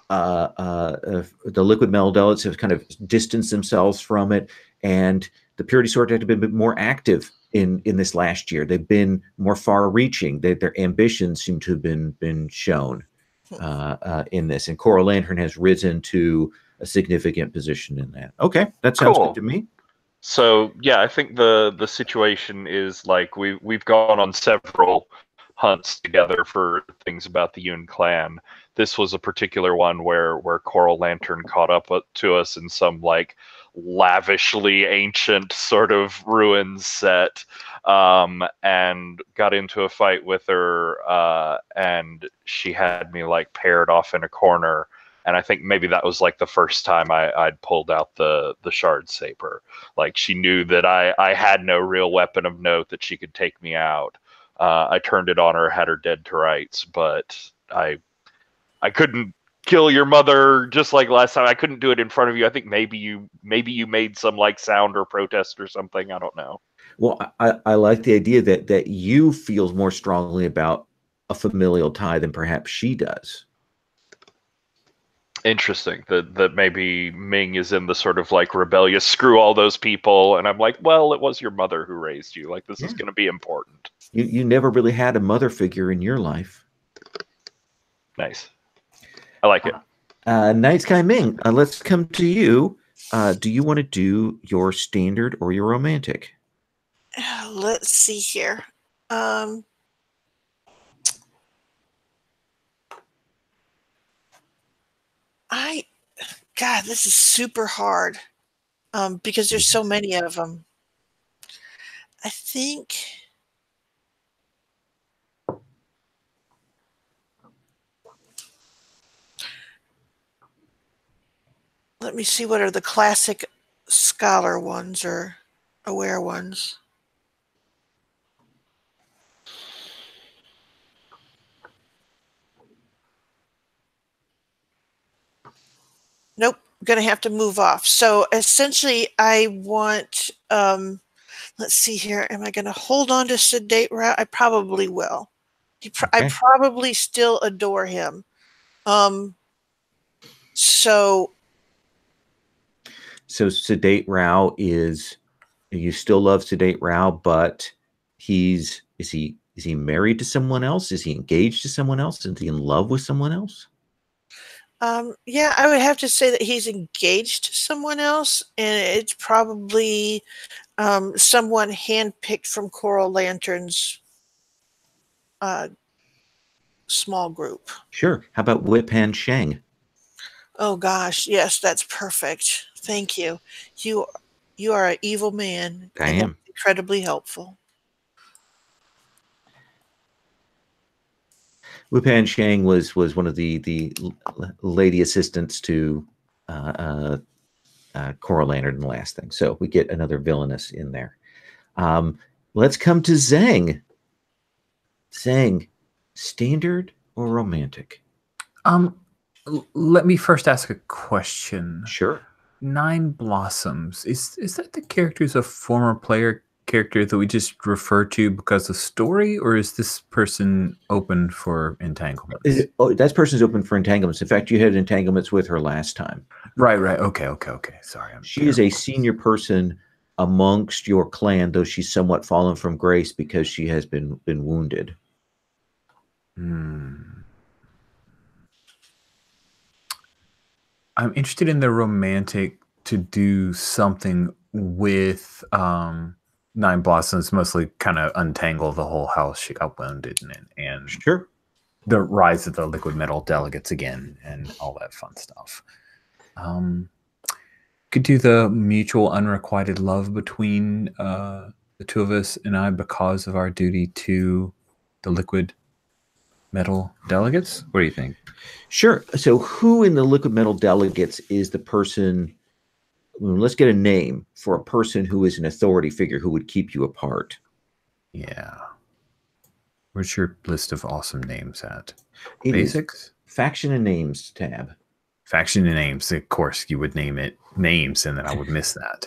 The liquid metal delegates have kind of distanced themselves from it, and the Purity Sword sect have been a bit more active in this last year. They've been more far-reaching. Their ambitions seem to have been shown in this, and Coral Lantern has risen to a significant position in that. Okay, that sounds good to me. So yeah, I think the situation is like we've gone on several hunts together for things about the Yun clan. This was a particular one where Coral Lantern caught up to us in some like lavishly ancient sort of ruins set, and got into a fight with her, and she had me like paired off in a corner. And I think maybe that was like the first time I'd pulled out the shard saber. Like she knew that I had no real weapon of note that she could take me out. I turned it on her, had her dead to rights, but I couldn't kill your mother just like last time. I couldn't do it in front of you. I think maybe you made some like sound or protest or something. I don't know. Well, I like the idea that you feel more strongly about a familial tie than perhaps she does. Interesting. That maybe Ming is in the sort of like rebellious screw all those people, and I'm like, well, it was your mother who raised you. Like this is going to be important. You never really had a mother figure in your life. Nice. I like it. Night Sky Ming, let's come to you. Do you want to do your standard or your romantic? Let's see here. God, this is super hard because there's so many of them. I think let me see what are the classic scholar ones or aware ones. Nope, I'm going to have to move off. So essentially, I want, let's see here. Am I going to hold on to Sedate Route? I probably will. I probably still adore him. So Sedate Rao is, you still love Sedate Rao, but is he married to someone else? Is he engaged to someone else? Is he in love with someone else? Yeah, I would have to say that he's engaged to someone else, and it's probably someone handpicked from Coral Lantern's small group. Sure. How about Whip-Hand Shang? Oh gosh, yes, that's perfect. Thank you. You are an evil man. I am. Incredibly helpful. Whip-Hand Shang was one of the lady assistants to Coral Lantern in the last thing. So we get another villainous in there. Let's come to Zhang. Zhang, standard or romantic? Let me first ask a question. Sure. Nine Blossoms. Is that the character who's a former player character that we just refer to because of story, or is this person open for entanglements? That person's open for entanglements. In fact, you had entanglements with her last time. Right. Okay. Sorry. She is a senior person amongst your clan, though she's somewhat fallen from grace because she has been wounded. I'm interested in the romantic to do something with Nine Blossoms, mostly kind of untangle the whole house she got wounded and sure, the rise of the liquid metal delegates again and all that fun stuff. Could do the mutual unrequited love between the two of us and I because of our duty to the liquid metal delegates. What do you think? Sure. So who in the liquid metal delegates is the person? Let's get a name for a person who is an authority figure who would keep you apart. Yeah. Where's your list of awesome names at? It Basics? Faction and names tab. Faction and names. Of course, you would name it names, and then I would miss that.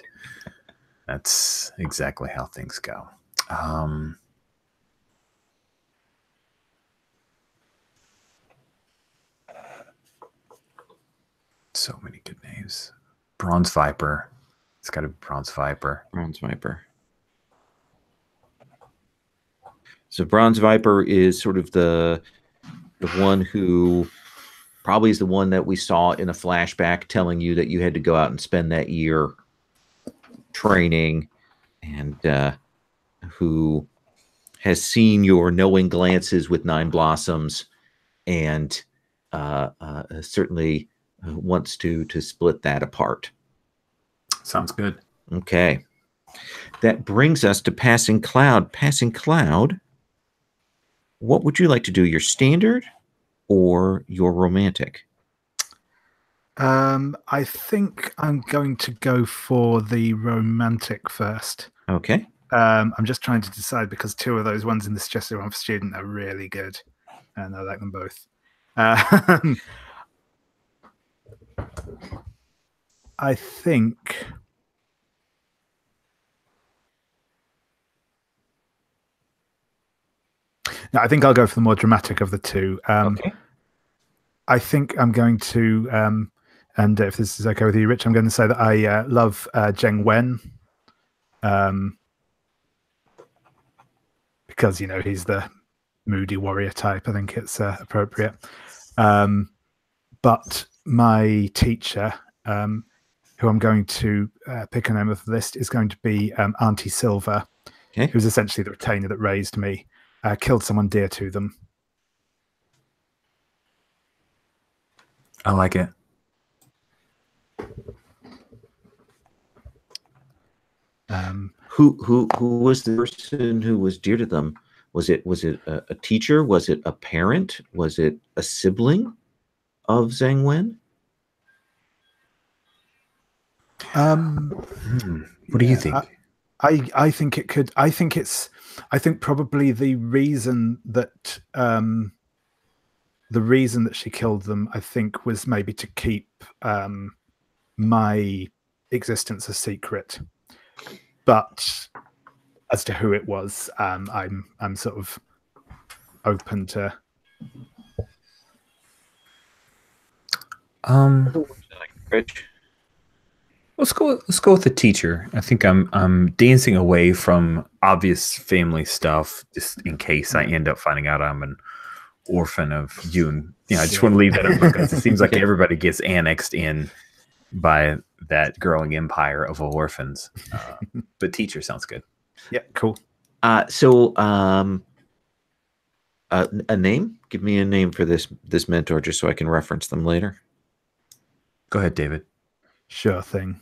That's exactly how things go. So many good names. Bronze Viper. It's got to be Bronze Viper. Bronze Viper. So Bronze Viper is sort of the one who probably is the one that we saw in a flashback telling you that you had to go out and spend that year training, and who has seen your knowing glances with Nine Blossoms, and certainly wants to split that apart. Sounds good. Okay. That brings us to Passing Cloud. Passing Cloud, what would you like to do? Your standard or your romantic? I think I'm going to go for the romantic first. Okay. I'm just trying to decide because two of those ones in the suggested one for student are really good, and I like them both. I think no, I think I'll go for the more dramatic of the two. Okay. I think I'm going to, and if this is okay with you, Rich, I'm going to say that I love Zheng Wen, because he's the moody warrior type. I think it's appropriate. But my teacher, who I'm going to pick a name of the list, is going to be Auntie Silver, Okay. who's essentially the retainer that raised me, killed someone dear to them. I like it. Who was the person who was dear to them? Was it a teacher? Was it a parent? Was it a sibling of Zhang Wen? What do you think? I think it could. I think probably the reason that she killed them, I think, was maybe to keep my existence a secret. But as to who it was, I'm sort of open to. Rich? Let's go with the teacher. I think I'm dancing away from obvious family stuff just in case I end up finding out I'm an orphan of Yun. I just want to leave that up because it seems like everybody gets annexed in by that growing empire of orphans. But teacher sounds good. Yeah, cool. So a name? Give me a name for this mentor just so I can reference them later. Go ahead, David. Sure thing.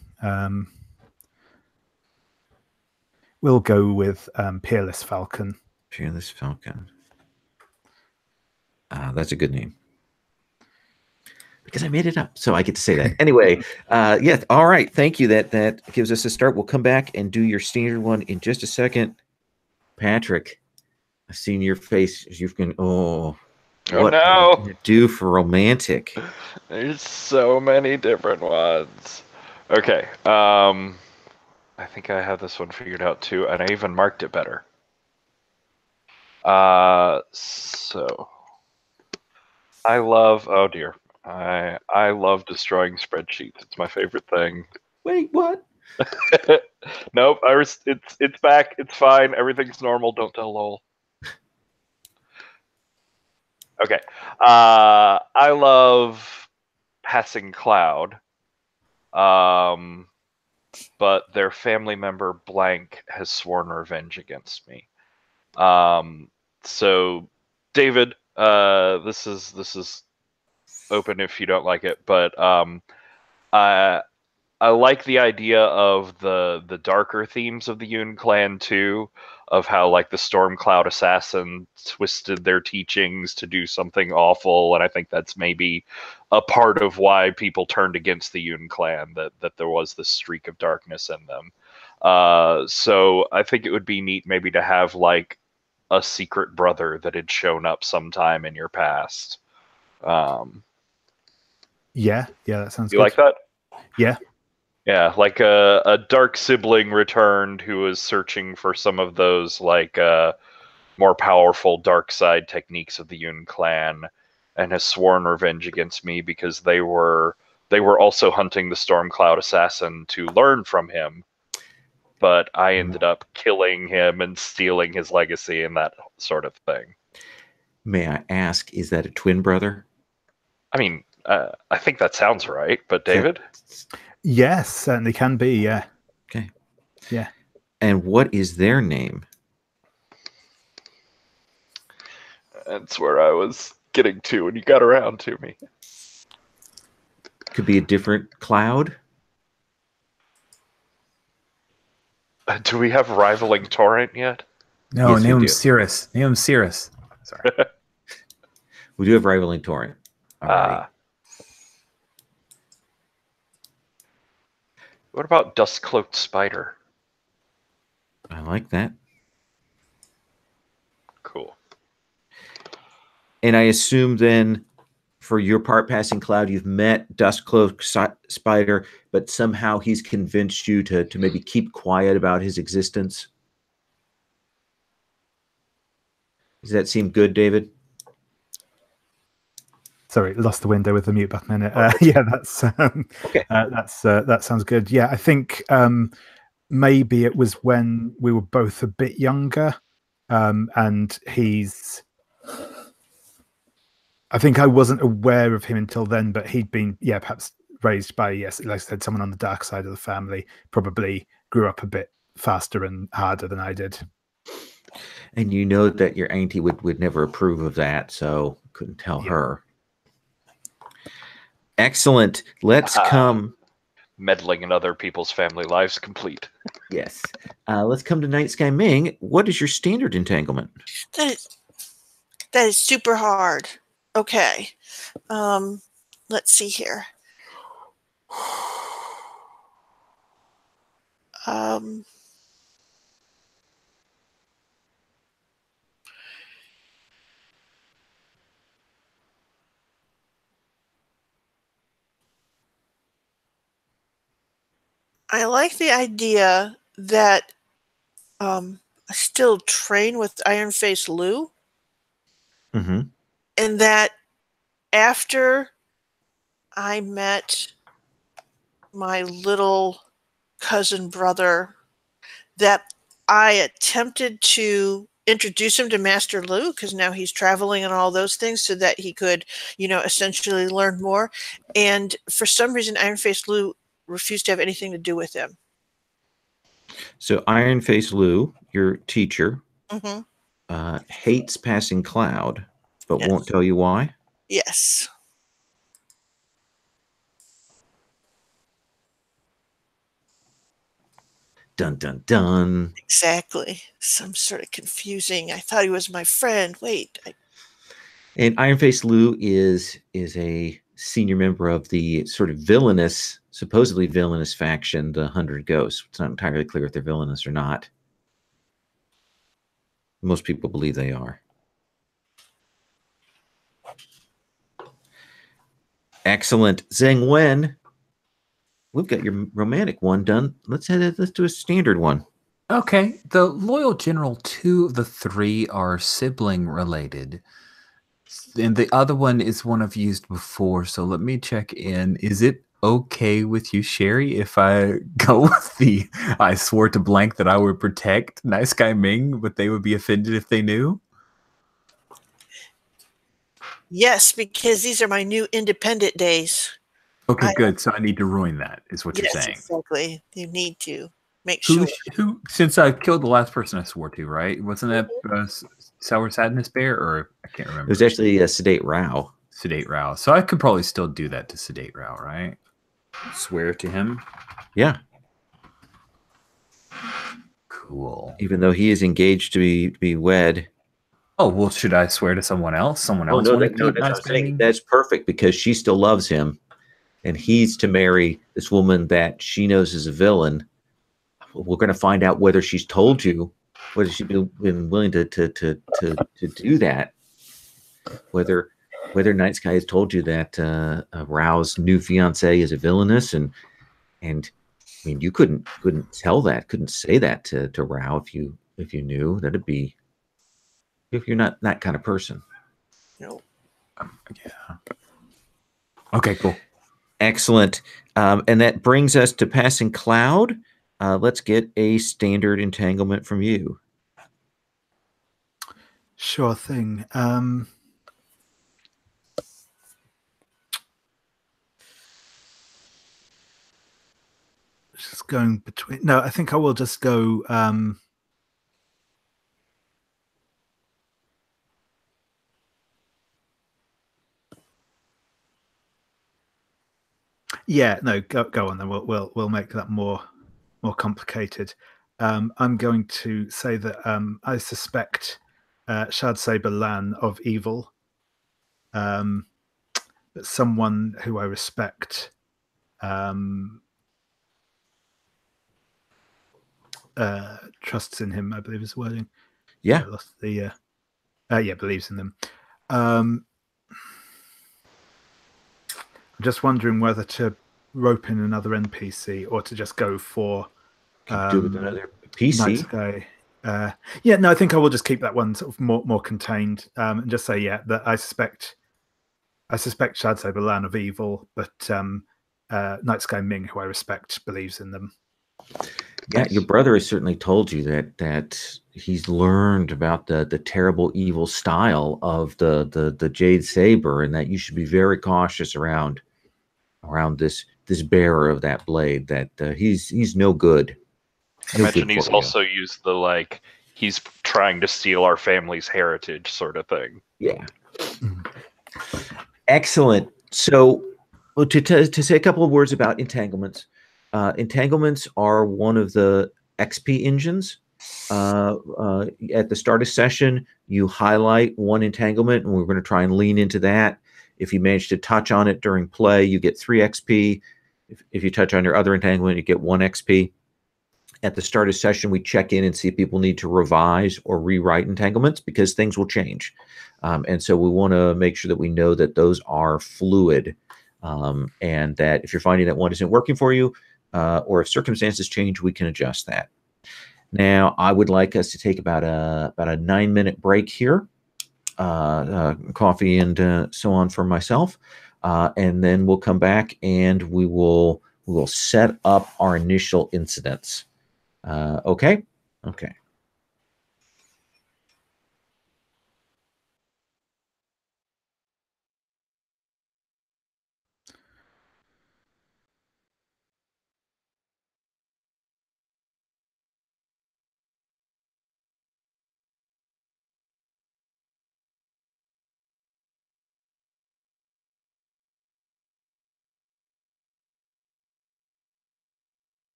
We'll go with Peerless Falcon. Peerless Falcon. That's a good name. Because I made it up, so I get to say that. Anyway, yeah, all right. Thank you. That gives us a start. We'll come back and do your standard one in just a second. Patrick, I've seen your face. You've been, what no. can you do for romantic? There's so many different ones. Okay. I think I have this one figured out too, and I even marked it better. So I love, oh dear. I love destroying spreadsheets. It's my favorite thing. Wait, what? Nope, it's back. It's fine. Everything's normal. Don't tell Lowell. Okay. I love Passing Cloud. But their family member blank has sworn revenge against me. So David, this is open if you don't like it, but I like the idea of the darker themes of the Yun clan too, of how like the Stormcloud assassin twisted their teachings to do something awful, and I think that's maybe a part of why people turned against the Yun clan, that there was this streak of darkness in them. So I think it would be neat maybe to have like a secret brother that had shown up sometime in your past. Yeah, that sounds good. You like that? Yeah. Yeah, like a dark sibling returned who was searching for some of those like more powerful dark side techniques of the Yun clan, and has sworn revenge against me because they were also hunting the Stormcloud assassin to learn from him, but I ended up killing him and stealing his legacy and that sort of thing. May I ask, is that a twin brother? I mean, I think that sounds right, but David? Yes, certainly can be, yeah. Okay. Yeah. And what is their name? That's where I was getting to when you got around to me. Could be a different cloud. Do we have rivaling torrent yet? No, Yes, we name him do. Cirrus. Name him Cirrus. Sorry. We do have rivaling torrent already. What about Dust-Cloaked Spider? I like that. Cool. And I assume then, for your part, Passing Cloud, you've met Dustcloak Spider, but somehow he's convinced you to maybe keep quiet about his existence. Does that seem good, David? Sorry, lost the window with the mute button in it. Yeah, that's Okay. that sounds good. Yeah, I think maybe it was when we were both a bit younger, and I think I wasn't aware of him until then, but he'd been, perhaps raised by, yes, like I said, someone on the dark side of the family. Probably grew up a bit faster and harder than I did. And you know that your auntie would never approve of that, so couldn't tell her. Excellent. Let's come. Meddling in other people's family lives complete. Yes. Let's come to Night Sky Ming. What is your standard entanglement? That is super hard. Okay. Let's see here. I like the idea that I still train with Iron Face Lou. Mm-hmm. And that after I met my little cousin brother, that I attempted to introduce him to Master Lou, because now he's traveling and all those things, so that he could, essentially learn more. And for some reason, Iron Face Lou refused to have anything to do with him. So Iron Face Lou, your teacher, Mm-hmm. hates Passing Cloud, but Yes. won't tell you why. Yes. Dun, dun, dun. Exactly. Some sort of confusing. I thought he was my friend. Wait. And Iron Face Lou is a senior member of the sort of villainous, supposedly villainous faction, the 100 Ghosts. It's not entirely clear if they're villainous or not. Most people believe they are. Excellent. Zheng Wen, we've got your romantic one done. Let's do a standard one. Okay. The Loyal General, 2 of the 3 are sibling related. And the other one is one I've used before. So let me check in. Is it okay with you, Sherry, if I go with I swore to blank that I would protect Nice Guy Ming, but they would be offended if they knew? Yes, because these are my new independent days. Okay, good. So I need to ruin that, is what you're Yes, saying. exactly. You need to make sure. Who? Since I killed the last person I swore to, right? Wasn't that Sour Sadness Bear, or I can't remember? It was actually a Sedate Rao. Sedate Rao. So I could probably still do that to Sedate Rao, right? Swear to him. Yeah. Cool. Even though he is engaged to be wed. Oh, well, should I swear to someone else? Someone else? That's perfect, because she still loves him, and he's to marry this woman that she knows is a villain. We're going to find out whether she's told you, whether she's been willing to do that, whether Night Sky has told you that Rao's new fiance is a villainess, and I mean, you couldn't say that to Rao if you knew. That'd be, if you're not that kind of person. No. Yeah. Okay, cool. Excellent. And that brings us to Passing Cloud. Let's get a standard entanglement from you. Sure thing. Just going between. No, I think I will just go. Yeah, no, go on then. We'll make that more complicated. I'm going to say that I suspect Shad Saber Lan of evil. But someone who I respect trusts in him, I believe is the wording. Yeah. I lost the believes in them. I'm just wondering whether to rope in another NPC or to just go for Can do with another Night PC. Sky. Yeah, no, I think I will just keep that one sort of more contained, and just say that I suspect Shad Saber Lan of evil, but Night Sky Ming, who I respect, believes in them. Yeah, your brother has certainly told you that he's learned about the terrible evil style of the Jade Saber, and that you should be very cautious around this bearer of that blade. That he's no good. I imagine he's also used the he's trying to steal our family's heritage sort of thing. Yeah. Excellent. So, to say a couple of words about entanglements. Entanglements are one of the XP engines. At the start of session, you highlight one entanglement, and we're going to try and lean into that. If you manage to touch on it during play, you get 3 XP. If you touch on your other entanglement, you get 1 XP. At the start of session, we check in and see if people need to revise or rewrite entanglements because things will change. And so we want to make sure that we know that those are fluid, and that if you're finding that one isn't working for you, or if circumstances change, we can adjust that. Now, I would like us to take about a 9-minute break here, coffee and so on for myself, and then we'll come back and we will set up our initial incidents. Okay.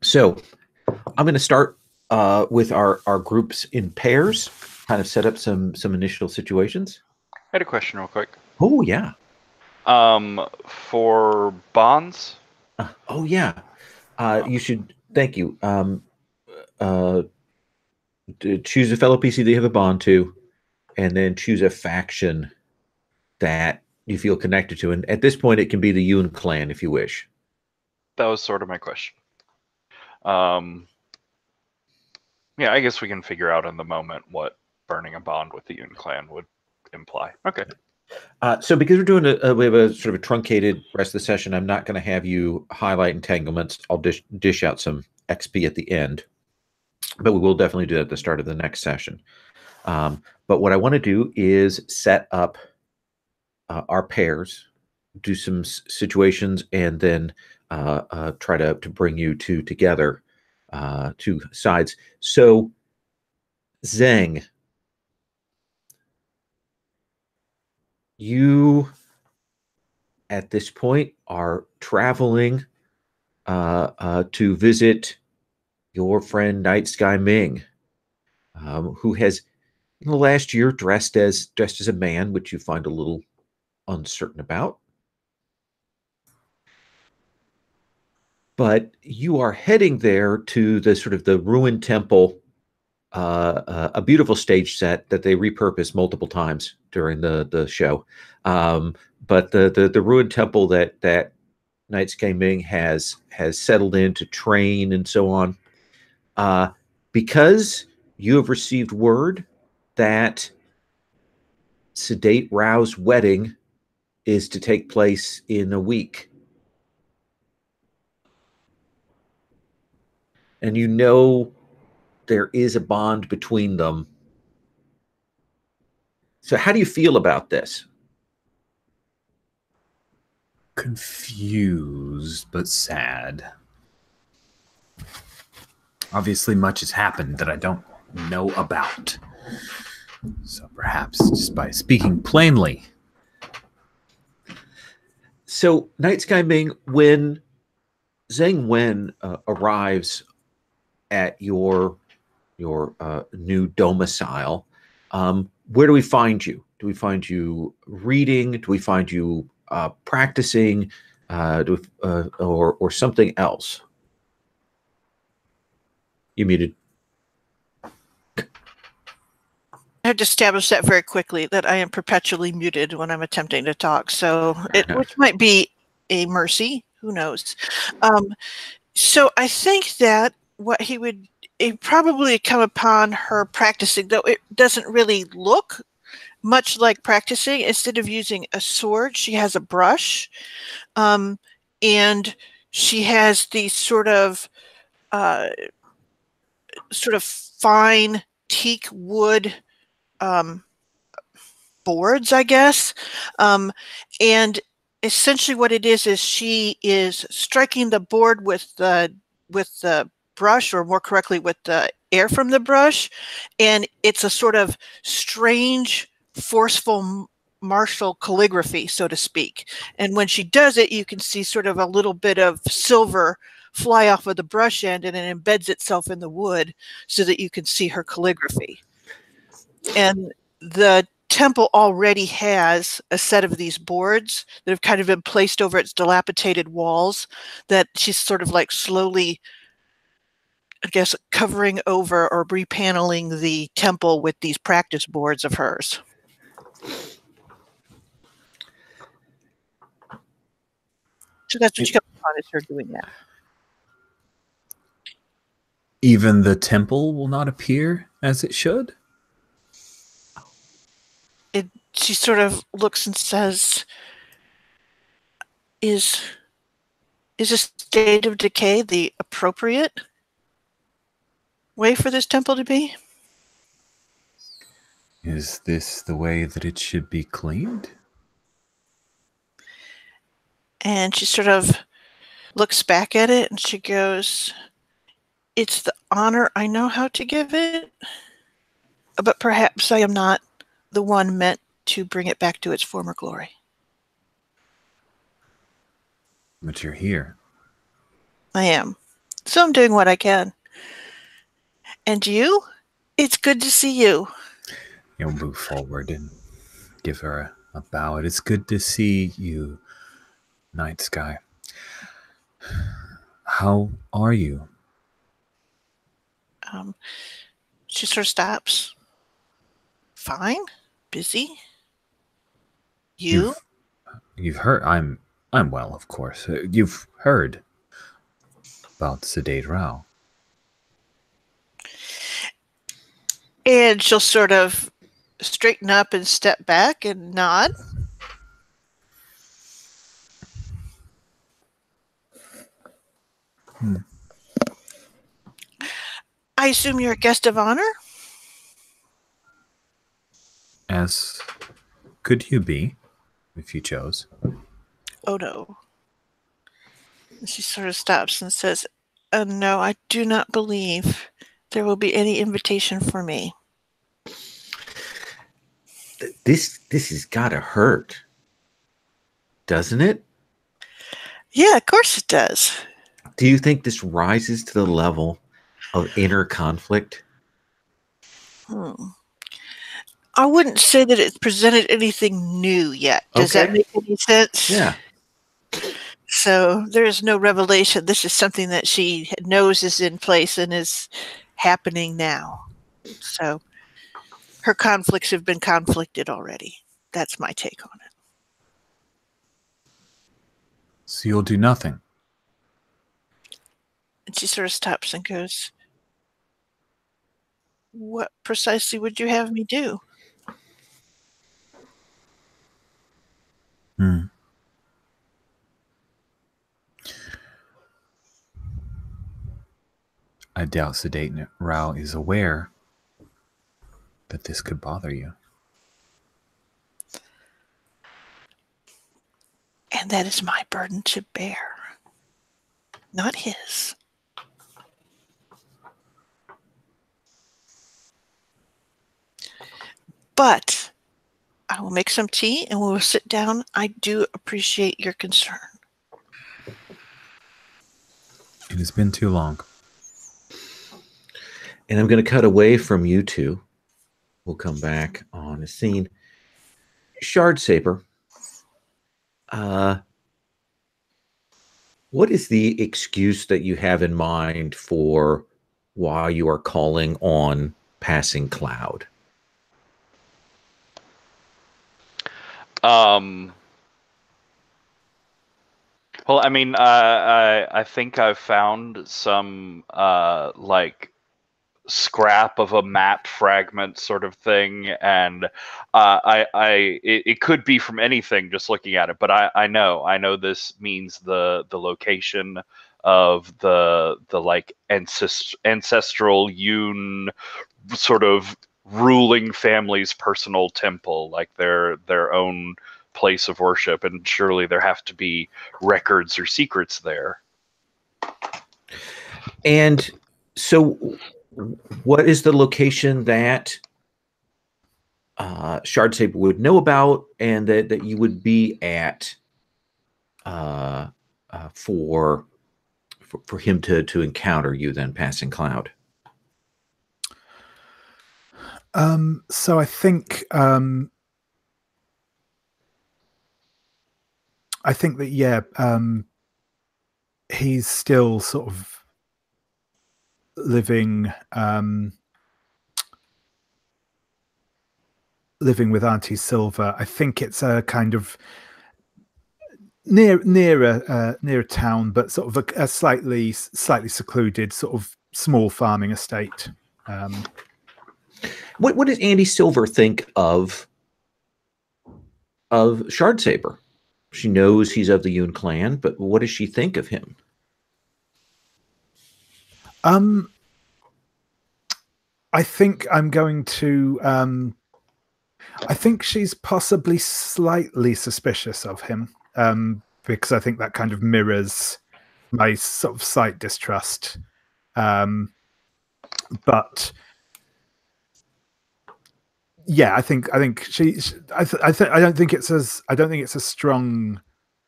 So I'm going to start with our groups in pairs, kind of set up some initial situations. I had a question real quick. Oh, yeah. For bonds? Oh, yeah. You should, thank you. Choose a fellow PC that you have a bond to, and then choose a faction that you feel connected to. And at this point, it can be the Yun clan if you wish. That was sort of my question. Yeah, I guess we can figure out in the moment what burning a bond with the Yun clan would imply. Okay. So because we're doing we have a sort of a truncated rest of the session, I'm not going to have you highlight entanglements. I'll dish out some XP at the end, but we will definitely do that at the start of the next session. But what I want to do is set up our pairs, do some situations, and then try to bring you two together, two sides. So, Zheng, you at this point are traveling to visit your friend Night Sky Ming, who has in the last year dressed as a man, which you find a little uncertain about. But you are heading there to the sort of the ruined temple, a beautiful stage set that they repurposed multiple times during the show. But the ruined temple that Night Sky Ming has settled in to train and so on, because you have received word that Sedate Rao's wedding is to take place in a week. And you know there is a bond between them. So how do you feel about this? Confused, but sad. Obviously, much has happened that I don't know about. So perhaps just by speaking plainly. So, Night Sky Ming, when Zheng Wen arrives at your new domicile, where do we find you? Do we find you reading? Do we find you practicing? Or something else? You muted. I have to establish that very quickly, that I am perpetually muted when I'm attempting to talk. So, which might be a mercy. Who knows? So I think that what he'd probably come upon her practicing, though it doesn't really look much like practicing. Instead of using a sword, she has a brush, and she has these sort of fine teak wood boards, I guess, and essentially what it is she is striking the board with the brush, or more correctly with the air from the brush, and it's a sort of strange, forceful martial calligraphy, so to speak. And when she does it, you can see sort of a little bit of silver fly off of the brush end, and it embeds itself in the wood so that you can see her calligraphy. And the temple already has a set of these boards that have kind of been placed over its dilapidated walls that she's sort of like slowly, I guess, covering over or repaneling the temple with these practice boards of hers. So that's what you come upon, is her doing that. Even the temple will not appear as it should? She sort of looks and says, is a state of decay the appropriate way for this temple to be? Is this the way that it should be cleaned? And she sort of looks back at it and she goes, it's the honor I know how to give it, but perhaps I am not the one meant to bring it back to its former glory. But you're here. I am. So I'm doing what I can. And you? It's good to see you. You'll move forward and give her a bow. It is good to see you, Night Sky. How are you? She sort of stops. Fine. Busy. You? You've heard. I'm well, of course. You've heard about Sedate Rao. And she'll sort of straighten up and step back and nod. I assume you're a guest of honor? As could you be, if you chose. Oh, no. And she sort of stops and says, no, I do not believe there will be any invitation for me. This has got to hurt, doesn't it? Yeah, of course it does. Do you think this rises to the level of inner conflict? I wouldn't say that it's presented anything new yet. Does that make any sense? Yeah. So there is no revelation. This is something that she knows is in place and is happening now. So her conflicts have been conflicted already. That's my take on it. So you'll do nothing. And she sort of stops and goes, what precisely would you have me do? I doubt Sedate Rao is aware that this could bother you. And that is my burden to bear, not his. But I will make some tea and we will sit down. I do appreciate your concern. It has been too long. And I'm going to cut away from you two. We'll come back on a scene. Shard Saber, what is the excuse that you have in mind for why you are calling on Passing Cloud? Well, I mean, I think I've found some like scrap of a map fragment sort of thing, and it could be from anything just looking at it, but I know this means the location of the like ancestral Yun sort of ruling family's personal temple, like their own place of worship, and surely there have to be records or secrets there. And so what is the location that Shard Saber would know about and that you would be at for him to encounter you then, Passing Cloud? So I think that he's still sort of living with Auntie Silver. I think it's a kind of near a town, but sort of a slightly secluded sort of small farming estate. What does Auntie Silver think of Shard Saber? She knows he's of the Yun clan, but what does she think of him? I think I'm going to. I think she's possibly slightly suspicious of him, because I think that kind of mirrors my sort of slight distrust. But yeah, I think she's. I don't think it's a strong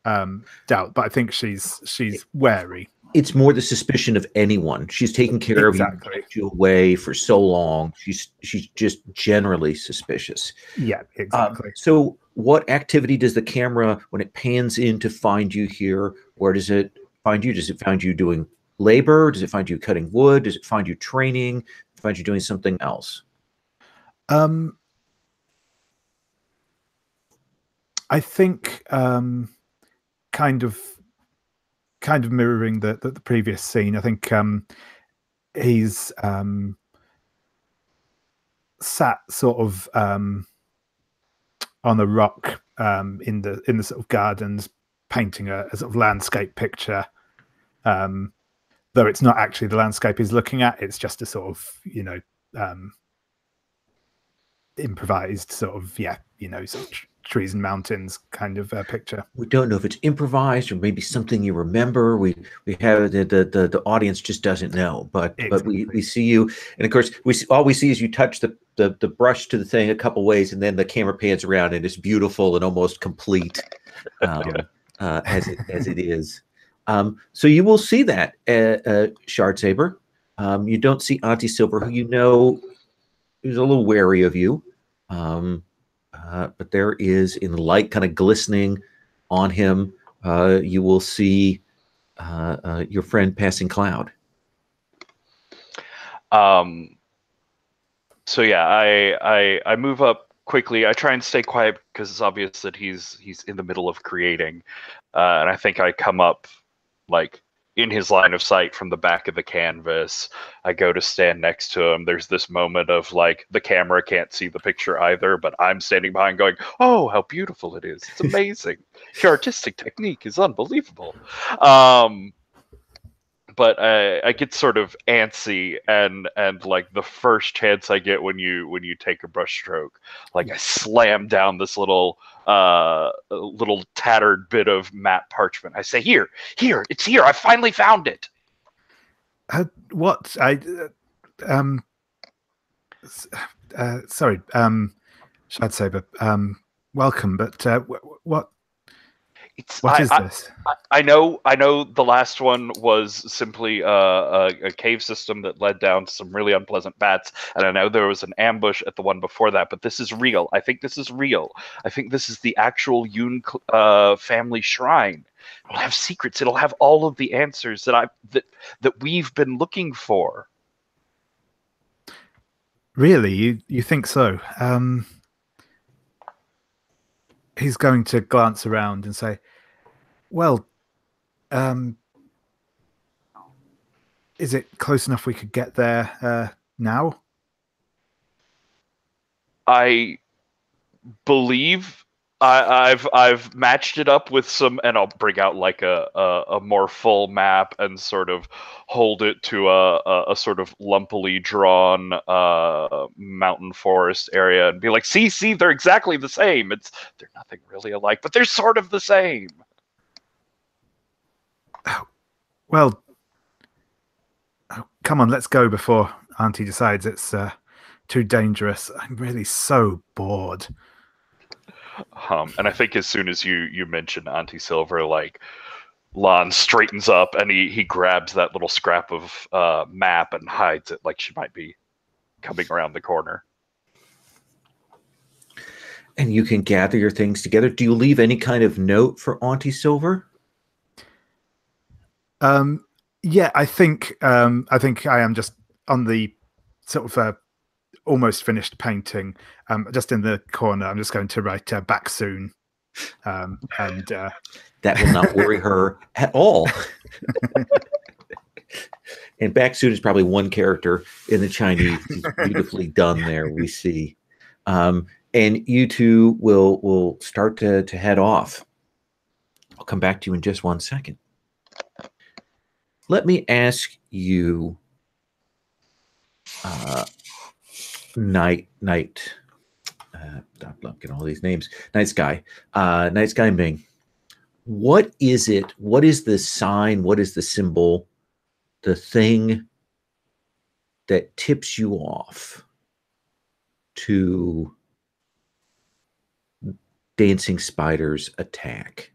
doubt, but I think she's wary. it's more the suspicion of anyone. She's taken care of you, kept you away for so long. She's just generally suspicious. Yeah, exactly. So what activity does the camera, when it pans in to find you here, where does it find you? Does it find you doing labor? Does it find you cutting wood? Does it find you training? Find you doing something else? I think kind of mirroring the previous scene. I think he's sat sort of on a rock in the sort of gardens, painting a sort of landscape picture. Though it's not actually the landscape he's looking at, it's just a sort of, improvised sort of, sort of trees and mountains kind of picture. We don't know if it's improvised or maybe something you remember. We have the audience just doesn't know, but we see you, and of course all we see is you touch the brush to the thing a couple ways, and then the camera pans around, and it's beautiful and almost complete as it is. So you will see that Shardsaber. You don't see Auntie Silver, who is a little wary of you. But there is, in the light kind of glistening on him, you will see your friend Passing Cloud. So yeah, I move up quickly. I try and stay quiet because it's obvious that he's in the middle of creating, and I think I come up like in his line of sight from the back of the canvas. I go to stand next to him. There's this moment of like the camera can't see the picture either, but I'm standing behind going, "Oh, how beautiful it is. It's amazing. Your artistic technique is unbelievable." But I get sort of antsy, and like the first chance I get when you take a brush stroke, like I slam down this little tattered bit of matte parchment. I say, here, it's here. I finally found it. What? Sorry, Shardsaber. Welcome, but what? What is this? I know the last one was simply a cave system that led down to some really unpleasant bats, and I know there was an ambush at the one before that, but this is real. I think this is real. I think this is the actual Yun family shrine. It'll have secrets. It'll have all of the answers that we've been looking for. Really? You think so? He's going to glance around and say, well, is it close enough we could get there now? I believe I've matched it up with some, and I'll bring out like a more full map and sort of hold it to a sort of lumpily drawn mountain forest area and be like, see, they're exactly the same. They're nothing really alike, but they're sort of the same. Well, come on, let's go before Auntie decides it's too dangerous. I'm really so bored. And I think as soon as you mention Auntie Silver, like Lon straightens up and he grabs that little scrap of map and hides it like she might be coming around the corner. And you can gather your things together. Do you leave any kind of note for Auntie Silver? Yeah, I think I am just on the sort of almost finished painting. Just in the corner, I'm just going to write back soon, and that will not worry her at all. And back soon is probably one character in the Chinese. It's beautifully done there. We see, and you two will start to head off. I'll come back to you in just 1 second. Let me ask you, Night. I'm looking at all these names. Night Sky Ming. What is it? What is the sign? What is the symbol? The thing that tips you off to Dancing Spider's attack?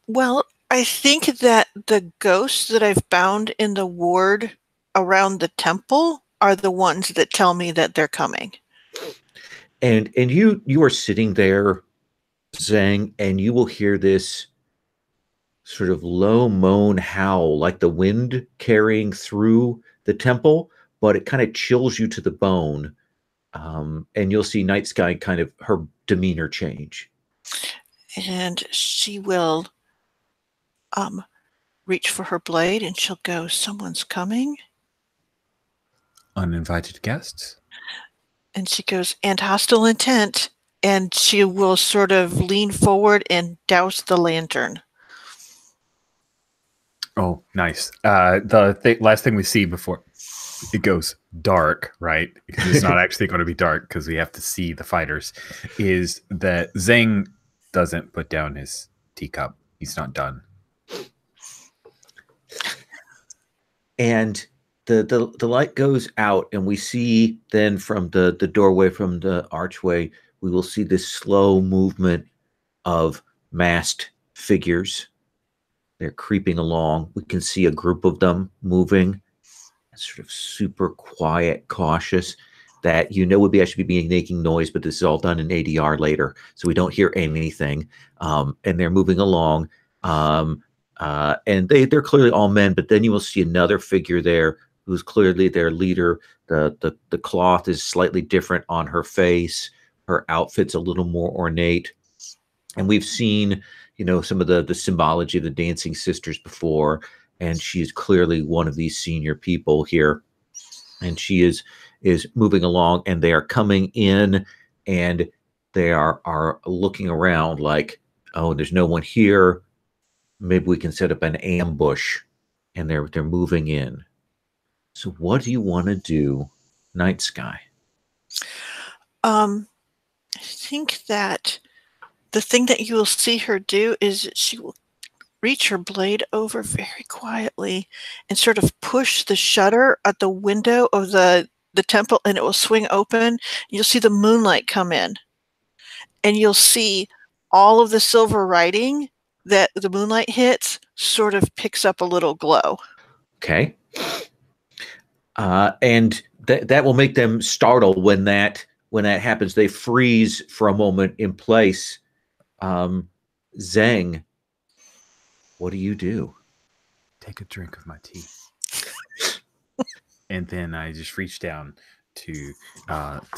Well, I think that the ghosts that I've bound in the ward around the temple are the ones that tell me that they're coming. And you are sitting there, Zhang, and you will hear this sort of low moan howl, like the wind carrying through the temple, but it kind of chills you to the bone. And you'll see Night Sky kind of her demeanor change. And she will reach for her blade and she'll go, "Someone's coming." Uninvited guests? And she goes, "And hostile intent." And she will sort of lean forward and douse the lantern. Oh, nice. The last thing we see before it goes dark, right? Because it's not actually going to be dark because we have to see the fighters, is that Zhang doesn't put down his teacup. He's not done. And the light goes out, and we see then from the doorway, from the archway, we will see this slow movement of masked figures. They're creeping along. We can see a group of them moving, sort of super quiet, cautious, that would be actually be making noise, but this is all done in ADR later, so we don't hear anything. And they're moving along. And they're clearly all men, but then you will see another figure there who's clearly their leader. The cloth is slightly different on her face. Her outfit's a little more ornate. And we've seen, some of the symbology of the Dancing Sisters before, and she is clearly one of these senior people here. And she is moving along, and they are coming in, and they are looking around like, oh, there's no one here. Maybe we can set up an ambush, and they're moving in. So what do you want to do, Night Sky? I think that the thing that you will see her do is she will reach her blade over very quietly and sort of push the shutter at the window of the temple, and it will swing open. You'll see the moonlight come in, and you'll see all of the silver writing that the moonlight hits sort of picks up a little glow. Okay. And that will make them startle when that happens. They freeze for a moment in place. Zhang, what do you do? Take a drink of my tea. And then I just reach down to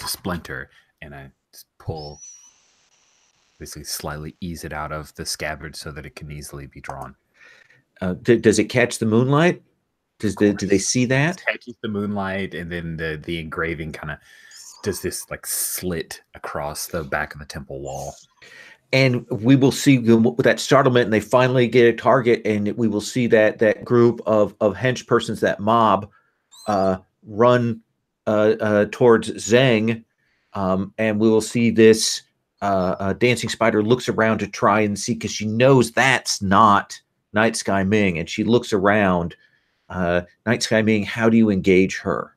Splinter, and I just pull, basically slightly ease it out of the scabbard so that it can easily be drawn. Does it catch the moonlight? Do they see that? It catches the moonlight, and then the engraving kind of does this like slit across the back of the temple wall. And we will see that startlement, and they finally get a target, and we will see that group of hench persons, that mob, run towards Zhang, and we will see this dancing spider looks around to try and see, because she knows that's not Night Sky Ming, and she looks around. Night Sky Ming, how do you engage her?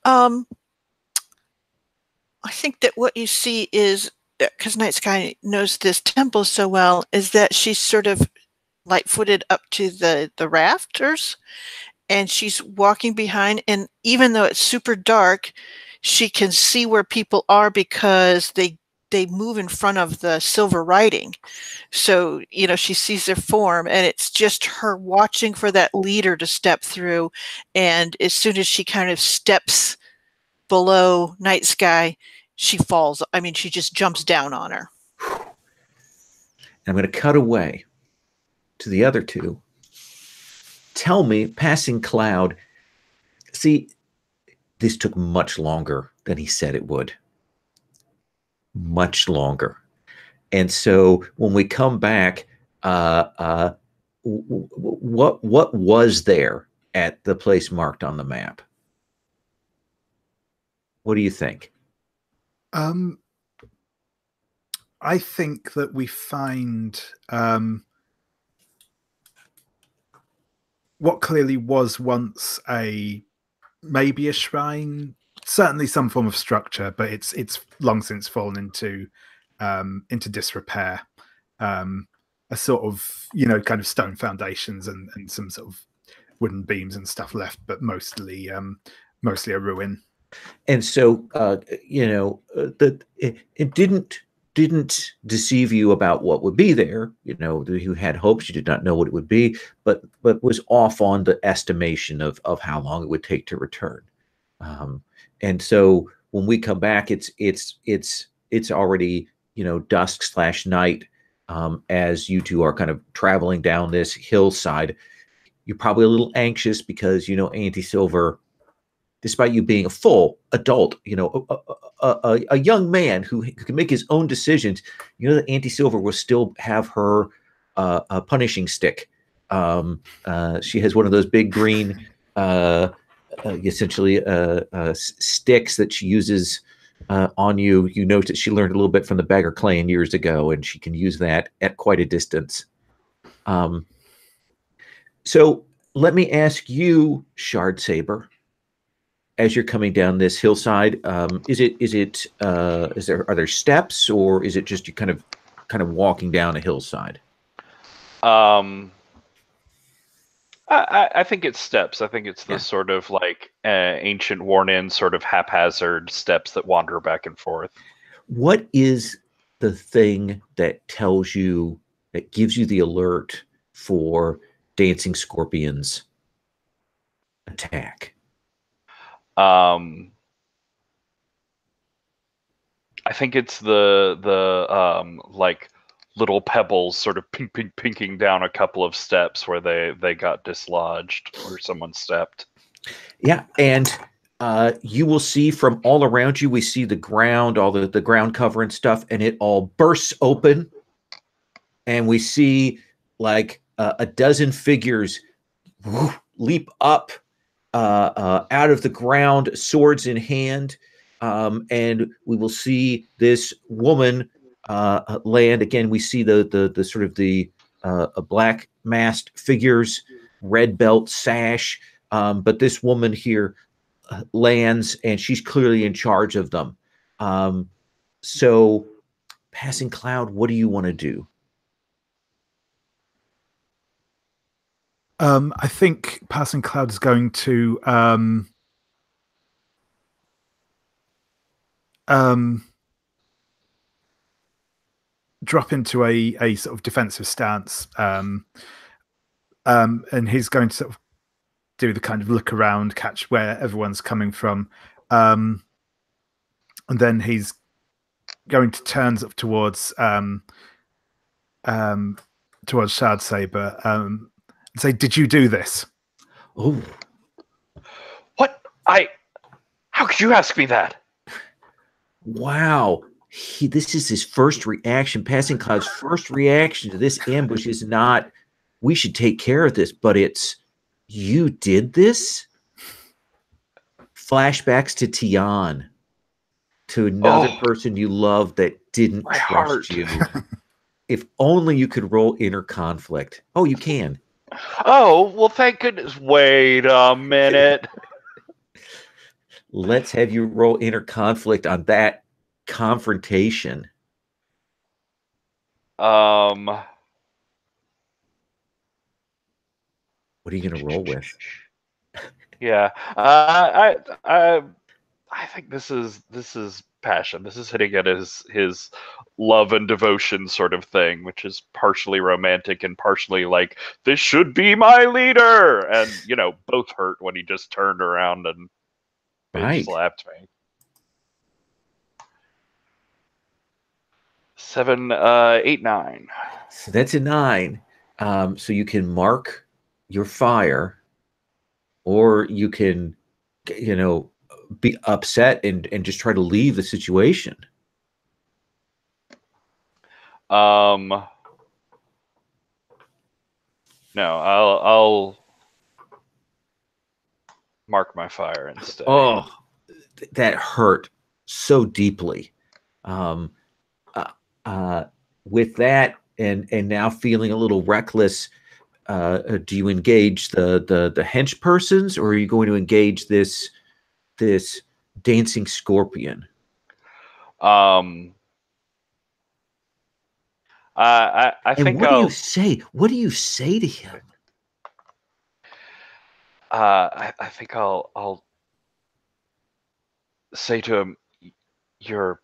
I think that what you see is, because Night Sky knows this temple so well, is that she's sort of light-footed up to the rafters, and she's walking behind, and even though it's super dark, she can see where people are because they move in front of the silver writing. So, she sees their form, and it's just her watching for that leader to step through. And as soon as she kind of steps below Night Sky, she falls. I mean, she just jumps down on her. And I'm going to cut away to the other two. Tell me, Passing Cloud, see, this took much longer than he said it would. Much longer. And so when we come back, what was there at the place marked on the map? What do you think? I think that we find what clearly was once maybe a shrine, certainly some form of structure, but it's long since fallen into disrepair. sort of, kind of stone foundations and some sort of wooden beams and stuff left, but mostly a ruin. And so, it didn't deceive you about what would be there. You had hopes. You did not know what it would be, but was off on the estimation of how long it would take to return. And so when we come back, it's already dusk/night. As you two are kind of traveling down this hillside, you're probably a little anxious because Auntie Silver, despite you being a full adult, a young man who can make his own decisions, that Auntie Silver will still have her punishing stick. She has one of those big green, essentially sticks that she uses on you. You note that she learned a little bit from the Beggar Clan years ago, and she can use that at quite a distance. So let me ask you, Shard Saber, as you're coming down this hillside, are there steps, or is it just you kind of walking down a hillside? I think it's steps. I think it's the sort of like ancient, worn-in, sort of haphazard steps that wander back and forth. What is the thing that tells you, that gives you the alert for Dancing Scorpion's attack? I think it's the like little pebbles sort of pinking down a couple of steps where they got dislodged, where someone stepped. Yeah, and you will see from all around you, we see the ground, all the ground cover and stuff, and it all bursts open, and we see like a dozen figures leap up out of the ground, swords in hand, and we will see this woman land. Again, we see the sort of the black masked figures, red belt, sash, but this woman here lands, and she's clearly in charge of them. So, Passing Cloud, what do you want to do? I think Passing Cloud is going to drop into a sort of defensive stance, and he's going to sort of do the kind of look around, catch where everyone's coming from, and then he's going to turn up towards Shard Saber and say, "Did you do this?" Oh, what? How could you ask me that? Wow. This is his first reaction. Passing Cloud's first reaction to this ambush is not, we should take care of this, but it's, you did this? Flashbacks to Tian, to another person you love that didn't trust you. If only you could roll inner conflict. Oh, you can. Oh, well, thank goodness. Wait a minute. Let's have you roll inner conflict on that confrontation. What are you going to roll with? Yeah, I think this is passion. This is hitting at his love and devotion sort of thing, which is partially romantic and partially like, this should be my leader, and both hurt when he just turned around and bitch slapped me. 7, 8, 9. So that's a 9. So you can mark your fire, or you can, be upset and just try to leave the situation. No, I'll mark my fire instead. Oh, that hurt so deeply. With that, and now feeling a little reckless, do you engage the hench persons, or are you going to engage this dancing scorpion? I think what do I'll. you say? What do you say to him? I think I'll say to him, your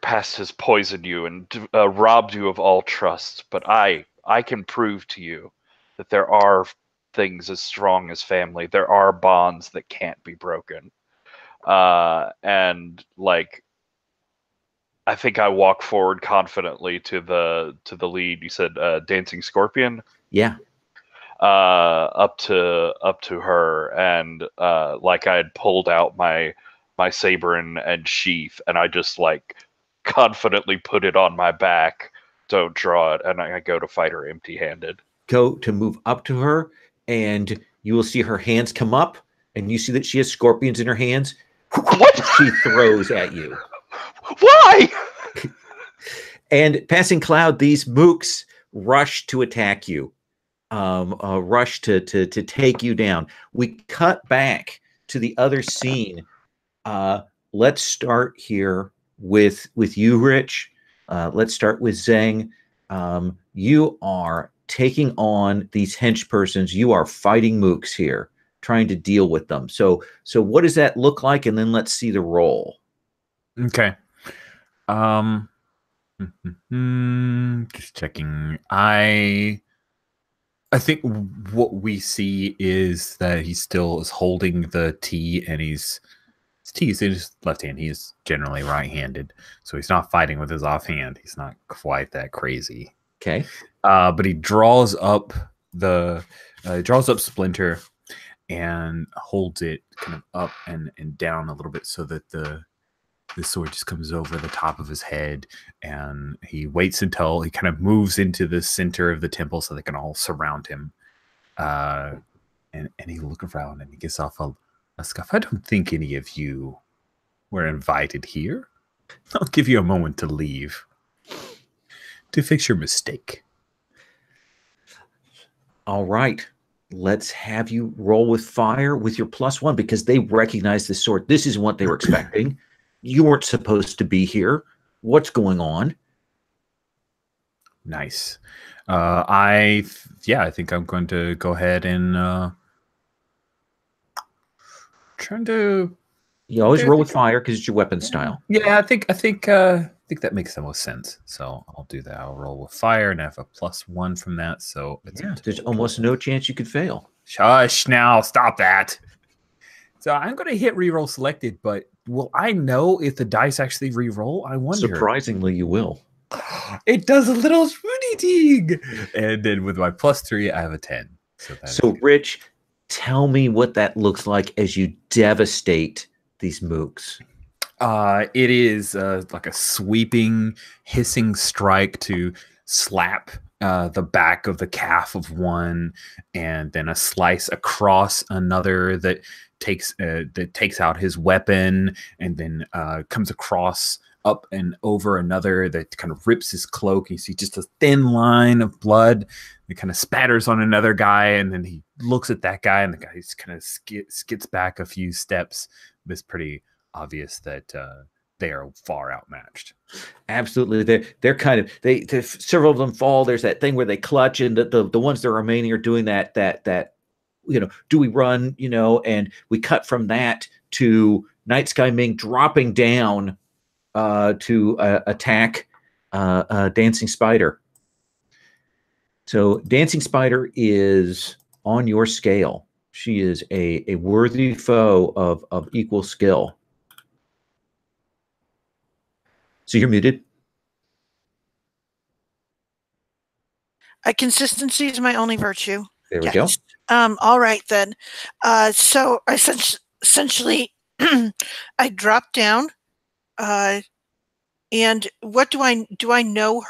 past has poisoned you and robbed you of all trust, but I can prove to you that there are things as strong as family. There are bonds that can't be broken. And like, I think I walk forward confidently to the lead. You said Dancing Scorpion. Yeah. Up to her, and like I had pulled out my saber and sheath, and I just like confidently put it on my back. Don't draw it, and I go to fight her empty-handed. Go to move up to her, and you will see her hands come up, and you see that she has scorpions in her hands. What? She throws at you. Why? And passing cloud, these mooks rush to attack you. Rush to take you down. We cut back to the other scene. Let's start here with you, Rich. Let's start with Zhang. You are taking on these hench persons. You are fighting mooks here, trying to deal with them. So what does that look like? And then let's see the roll. Okay. Just checking. I think what we see is that he still is holding the tea, and his tea is in his left hand. He is generally right-handed, so he's not fighting with his offhand. He's not quite that crazy. Okay. But he draws up Splinter and holds it kind of up and down a little bit so that the sword just comes over the top of his head, and he waits until he kind of moves into the center of the temple so they can all surround him. And he look around and he gets off a scuff. I don't think any of you were invited here. I'll give you a moment to leave to fix your mistake. All right. Let's have you roll with fire with your +1 because they recognize this sword. This is what they were expecting. You weren't supposed to be here. What's going on? Nice. I think I'm going to go ahead and trying to. You always roll with fire because it's your weapon style. Yeah, I think that makes the most sense. So I'll do that. I'll roll with fire and I have a +1 from that. So there's almost no chance you could fail. Shush! Now stop that. So I'm going to hit reroll selected, but will I know if the dice actually reroll? I wonder. Surprisingly, you will. It does a little spoony ting. And then with my +3, I have a 10. So Rich, tell me what that looks like as you devastate these mooks. It is like a sweeping, hissing strike to slap the back of the calf of one, and then a slice across another that takes out his weapon, and then comes across up and over another that kind of rips his cloak. You see just a thin line of blood that kind of spatters on another guy, and then he looks at that guy, and the guy just kind of skids back a few steps. It's pretty obvious that they are far outmatched. Absolutely, they're kind of they several of them fall. There's that thing where they clutch, and the ones that are remaining are doing that do we run, and we cut from that to Night Sky Ming dropping down to attack Dancing Spider. So Dancing Spider is on your scale. She is a worthy foe of equal skill. So you're muted. Consistency is my only virtue. There we go. All right then. So essentially, I drop down. And what do I know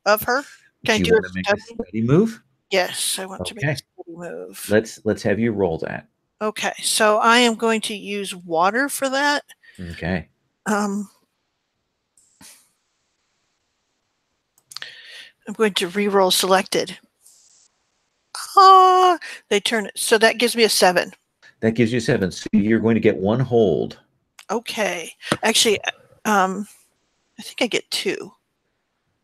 of her? Can I do want to make a steady move? Yes, I want to make a steady move. Let's have you roll that. Okay, so I am going to use water for that. Okay. I'm going to re-roll selected. They turn it. So that gives me a 7. That gives you 7. So you're going to get 1 hold. Okay. Actually, I think I get 2.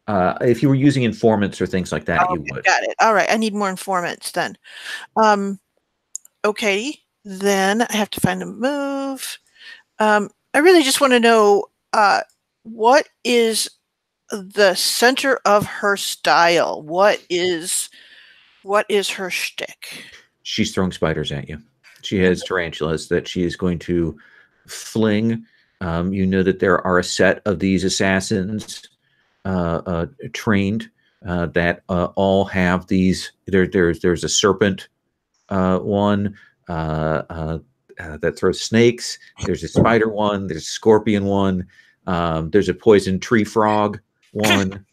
If you were using informants or things like that, you would. Got it. All right. I need more informants then. Okay. Then I have to find a move. I really just want to know what is the center of her style? What is her shtick? She's throwing spiders at you. She has tarantulas that she is going to fling. You know that there are a set of these assassins trained that all have these. There's a serpent one that throws snakes. There's a spider one. There's a scorpion one. There's a poison tree frog one.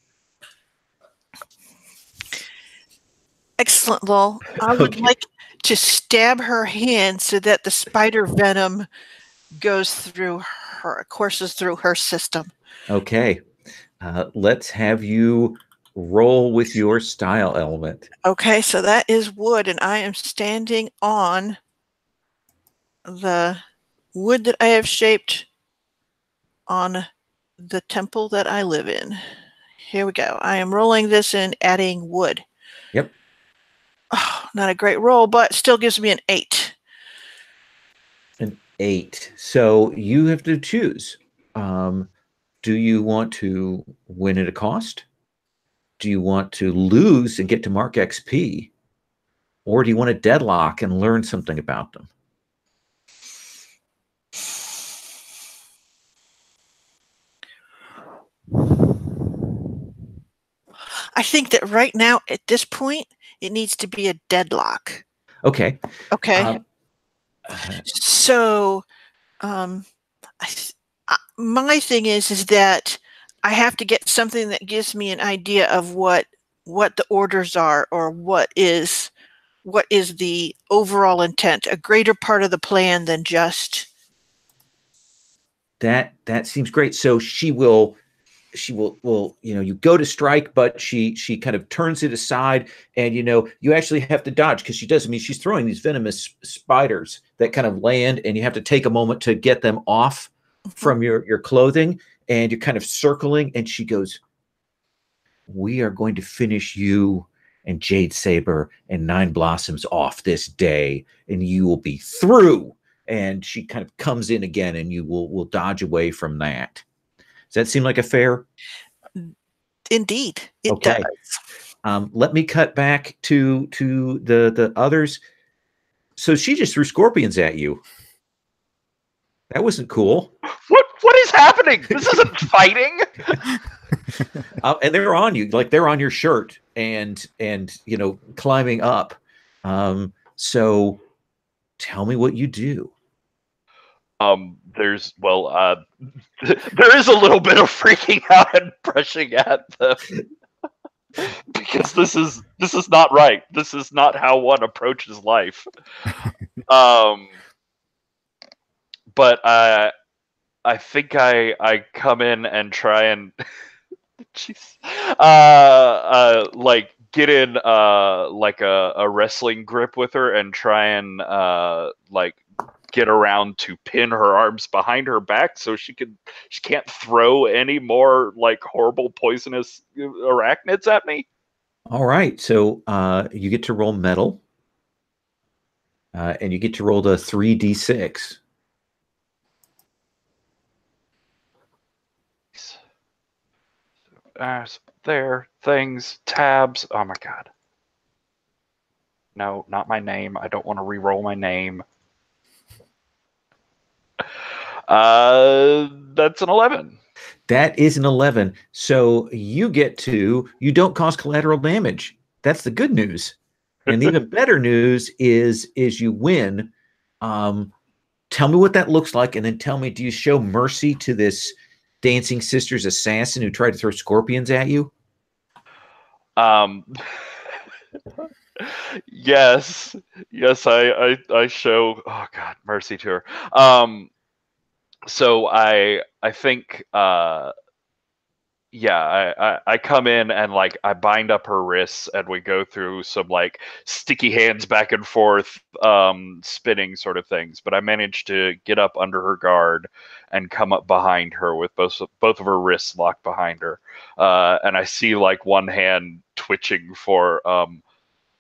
Excellent, Lol. I would like to stab her hand so that the spider venom courses through her system. Okay. Let's have you roll with your style element. Okay, so that is wood, and I am standing on the wood that I have shaped on the temple that I live in. Here we go. I am rolling this and adding wood. Yep. Oh, not a great roll, but still gives me an 8. An 8. So you have to choose. Do you want to win at a cost? Do you want to lose and get to mark XP? Or do you want to deadlock and learn something about them? I think that right now, at this point, it needs to be a deadlock. Okay. Okay. So, my thing is that I have to get something that gives me an idea of what the orders are, or what is the overall intent, a greater part of the plan than just that seems great. So she will you go to strike, but she kind of turns it aside, and you actually have to dodge, because she does. I mean, she's throwing these venomous spiders that kind of land, and you have to take a moment to get them off from your clothing, and you're kind of circling, and she goes, "We are going to finish you and Jade Saber and Nine Blossoms off this day, and you will be through." And she kind of comes in again, and you will dodge away from that. Does that seem like a fair? Indeed, it does. Let me cut back to the others. So she just threw scorpions at you. That wasn't cool. What is happening? This isn't fighting. And they're on you, like they're on your shirt, and climbing up. So tell me what you do. There is a little bit of freaking out and brushing at them because this is not right. This is not how one approaches life. But I think I come in and try and jeez, like get in like a wrestling grip with her and try and like get around to pin her arms behind her back so she can't throw any more like horrible poisonous arachnids at me. All right, so you get to roll metal, and you get to roll the 3d6. There, things, tabs. Oh my god. No, not my name. I don't want to re-roll my name. That's an 11. That is an 11. So you don't cause collateral damage. That's the good news. And the even better news is you win. Tell me what that looks like, and then tell me, do you show mercy to this Dancing Sisters assassin who tried to throw scorpions at you? Yes, I show, oh god, mercy to her. So I think I come in and like I bind up her wrists and we go through some like sticky hands back and forth, spinning sort of things. But I managed to get up under her guard and come up behind her with both of her wrists locked behind her. And I see like one hand twitching for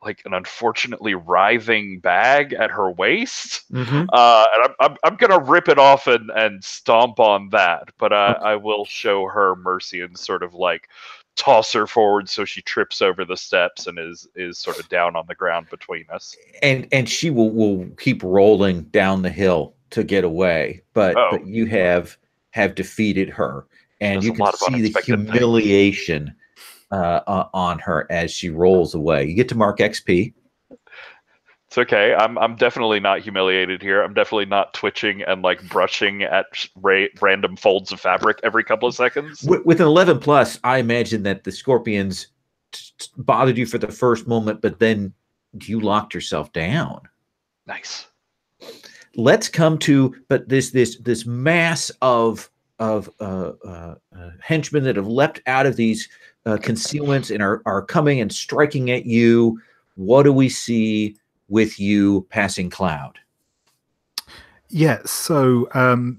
like an unfortunately writhing bag at her waist. Mm-hmm. And I'm gonna rip it off and stomp on that, but I will show her mercy and sort of like toss her forward so she trips over the steps and is sort of down on the ground between us. And she will keep rolling down the hill to get away, but you have defeated her, and There's you a can lot of see the unexpected things. humiliation on her as she rolls away. You get to mark XP. It's okay. I'm definitely not humiliated here. I'm definitely not twitching and like brushing at random folds of fabric every couple of seconds. With an 11 plus, I imagine that the scorpions bothered you for the first moment, but then you locked yourself down. Nice. Let's come to this mass of henchmen that have leapt out of these concealments and are coming and striking at you. What do we see with you, Passing Cloud? Yeah, so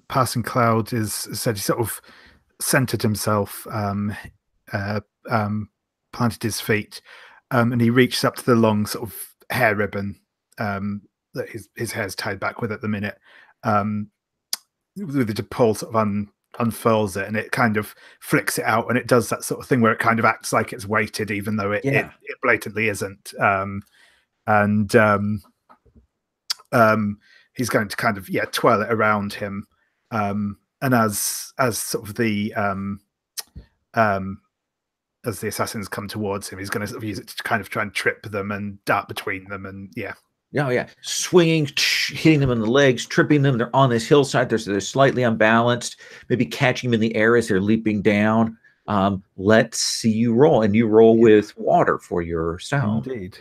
Passing Cloud is said he sort of centered himself, planted his feet, and he reaches up to the long sort of hair ribbon that his hair's tied back with at the minute. With the pole sort of unfurls it, and it kind of flicks it out, and it does that sort of thing where it kind of acts like it's weighted, even though it blatantly isn't. He's going to kind of twirl it around him, and as sort of the as the assassins come towards him, he's going to sort of use it to kind of try and trip them and dart between them, and swinging, hitting them in the legs, tripping them. They're on this hillside. They're slightly unbalanced, maybe catching them in the air as they're leaping down. Let's see you roll, and you roll with water for your sound. Indeed.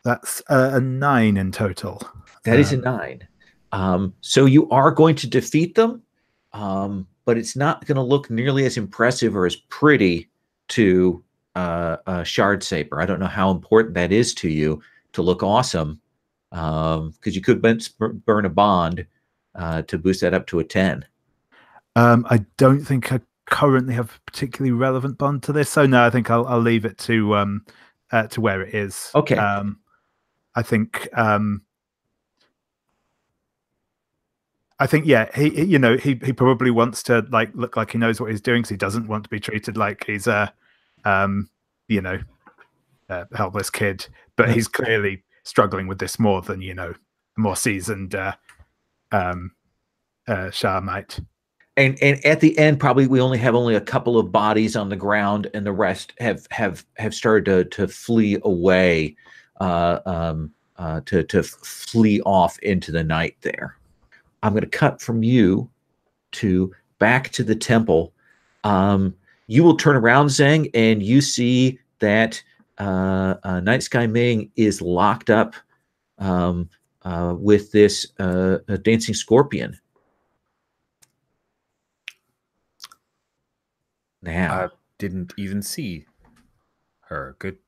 That's a 9 in total. That is a 9. So you are going to defeat them, but it's not going to look nearly as impressive or as pretty to Shard Saber. I don't know how important that is to you to look awesome, because you could burn a bond to boost that up to a 10. I don't think I currently have a particularly relevant bond to this, so no, I think I'll leave it to where it is. Okay. I think he probably wants to like look like he knows what he's doing, because he doesn't want to be treated like he's a helpless kid. But he's clearly struggling with this more than a more seasoned Shah might. And at the end, probably we only have a couple of bodies on the ground, and the rest have started to flee away, to flee off into the night there. I'm going to cut from you to back to the temple. You will turn around, Zhang, and you see that Night Sky Ming is locked up with this dancing scorpion. Now, I didn't even see her. Good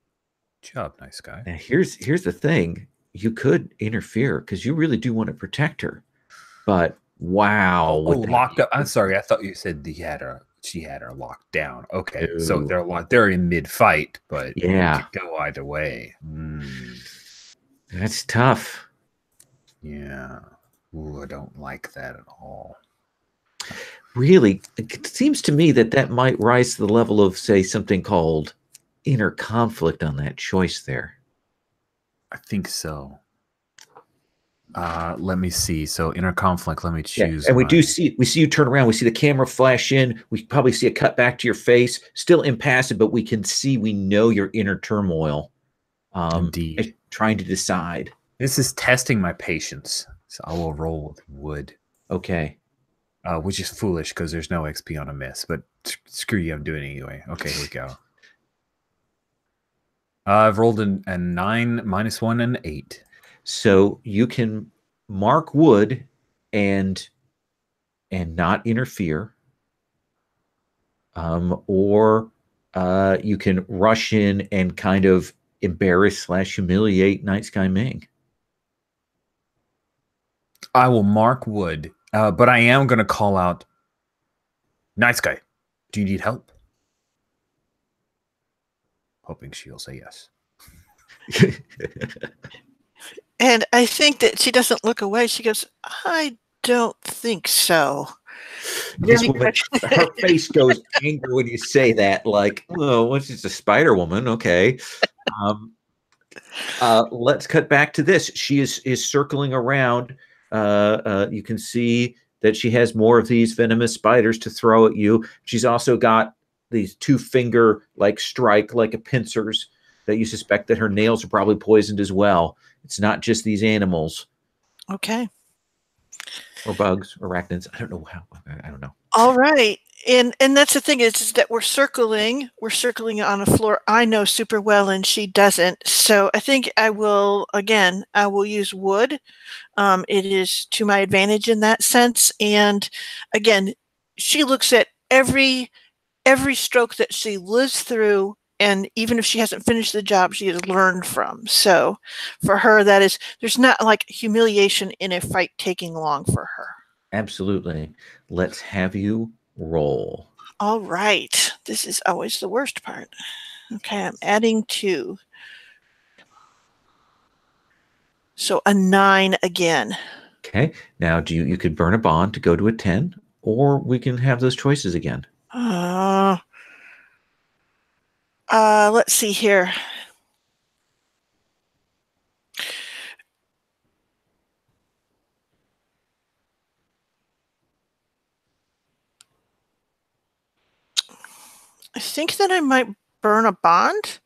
job, Nice Guy. Now here's the thing. You could interfere because you really do want to protect her. But wow. Locked up. I'm sorry. I thought you said she had her locked down. Okay. Ooh. So they're in mid-fight, but it could go either way. That's tough. Yeah. Ooh, I don't like that at all. Really, it seems to me that might rise to the level of, say, something called inner conflict on that choice there. I think so. Let me see. So inner conflict, let me choose. And we see you turn around. We see the camera flash in. We probably see a cut back to your face. Still impassive, but we know your inner turmoil. Indeed. Trying to decide. This is testing my patience. So I will roll with wood. Okay. Which is foolish because there's no XP on a miss, but screw you, I'm doing it anyway. Okay, here we go. I've rolled a 9, -1, and 8. So you can mark wood and not interfere, or you can rush in and kind of embarrass / humiliate Night Sky Ming. I will mark wood, but I am going to call out, Night Sky, do you need help? Hoping she'll say yes. And I think that she doesn't look away. She goes, I don't think so. This woman, her face goes angry when you say that. Like, oh, well, she's a Spider Woman. Okay. Let's cut back to this. She is circling around. You can see that she has more of these venomous spiders to throw at you. She's also got these 2-finger like strike, like a pincers, that you suspect that her nails are probably poisoned as well. It's not just these animals. Okay. Or bugs, arachnids. I don't know how. I don't know. All right. And that's the thing is that we're circling on a floor I know super well and she doesn't. So I think I will use wood. It is to my advantage in that sense. And again, she looks at every stroke that she lives through, and even if she hasn't finished the job, she has learned from. So for her, there's not like humiliation in a fight taking long for her. Absolutely. Let's have you roll. All right. This is always the worst part. Okay, I'm adding 2. So a 9 again. Okay. Now you could burn a bond to go to a 10, or we can have those choices again. Let's see here. I think that I might burn a bond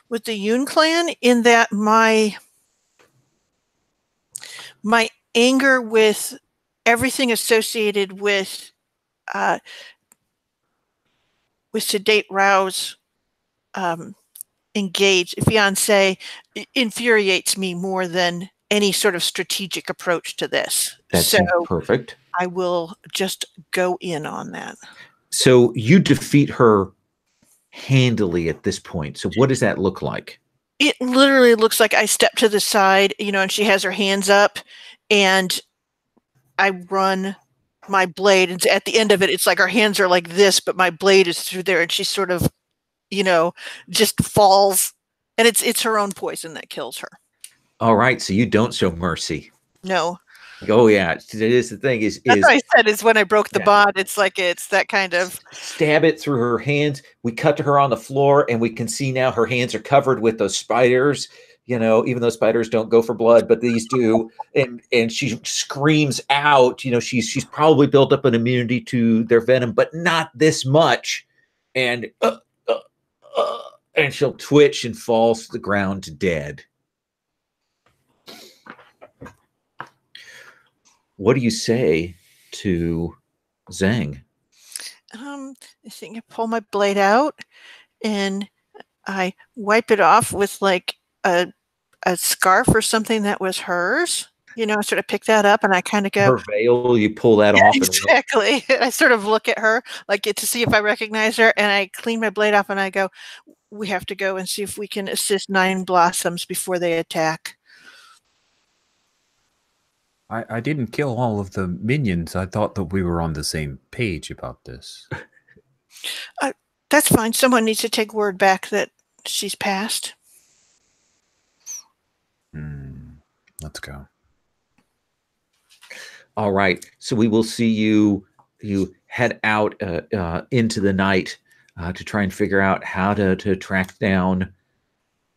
with the Yoon clan, in that my anger with everything associated with Sedate Rao's fiance infuriates me more than any sort of strategic approach to this. That's perfect. I will just go in on that. So you defeat her handily at this point. So what does that look like? It literally looks like I step to the side, and she has her hands up, and I run my blade. And at the end of it, it's like her hands are like this, but my blade is through there, and she sort of, just falls. And it's her own poison that kills her. All right. So you don't show mercy. No. Oh yeah, it is the thing. That's what I said is when I broke the bond. It's like it's that kind of stab it through her hands. We cut to her on the floor, and we can see now her hands are covered with those spiders. Even though spiders don't go for blood, but these do. And she screams out. She's probably built up an immunity to their venom, but not this much. And she'll twitch and falls to the ground dead. What do you say to Zhang? I think I pull my blade out and I wipe it off with like a scarf or something that was hers. I sort of pick that up and I kind of go. Her veil, you pull that off. Exactly. I sort of look at her like to see if I recognize her, and I clean my blade off and I go, we have to go and see if we can assist 9 Blossoms before they attack. I didn't kill all of the minions. I thought that we were on the same page about this. That's fine. Someone needs to take word back that she's passed. Let's go. All right. So we will see you head out into the night to try and figure out how to track down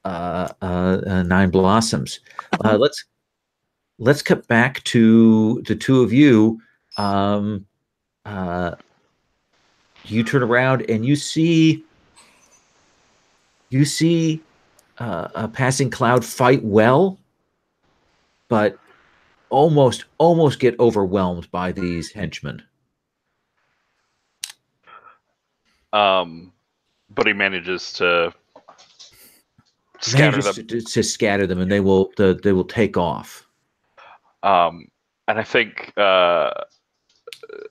9 Blossoms. Let's cut back to the two of you. You turn around and you see a passing cloud fight well, but almost get overwhelmed by these henchmen. But he manages to scatter them. To scatter them, and they will take off. And I think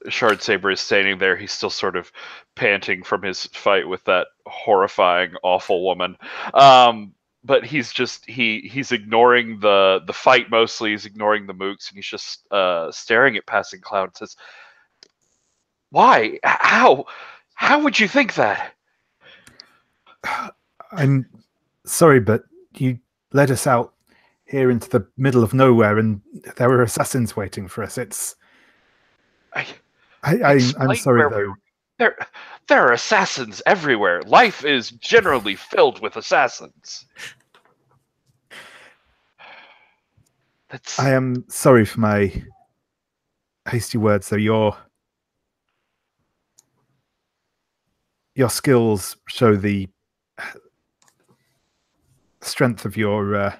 Shard Saber is standing there. He's still sort of panting from his fight with that horrifying, awful woman. But he's ignoring the fight mostly. He's ignoring the mooks, and he's just staring at Passing Cloud and says, "Why? How? How would you think that?" I'm sorry, but you led us out here into the middle of nowhere, and there were assassins waiting for us. I'm sorry, though. There are assassins everywhere. Life is generally filled with assassins. I am sorry for my hasty words, though. Your skills show the strength of your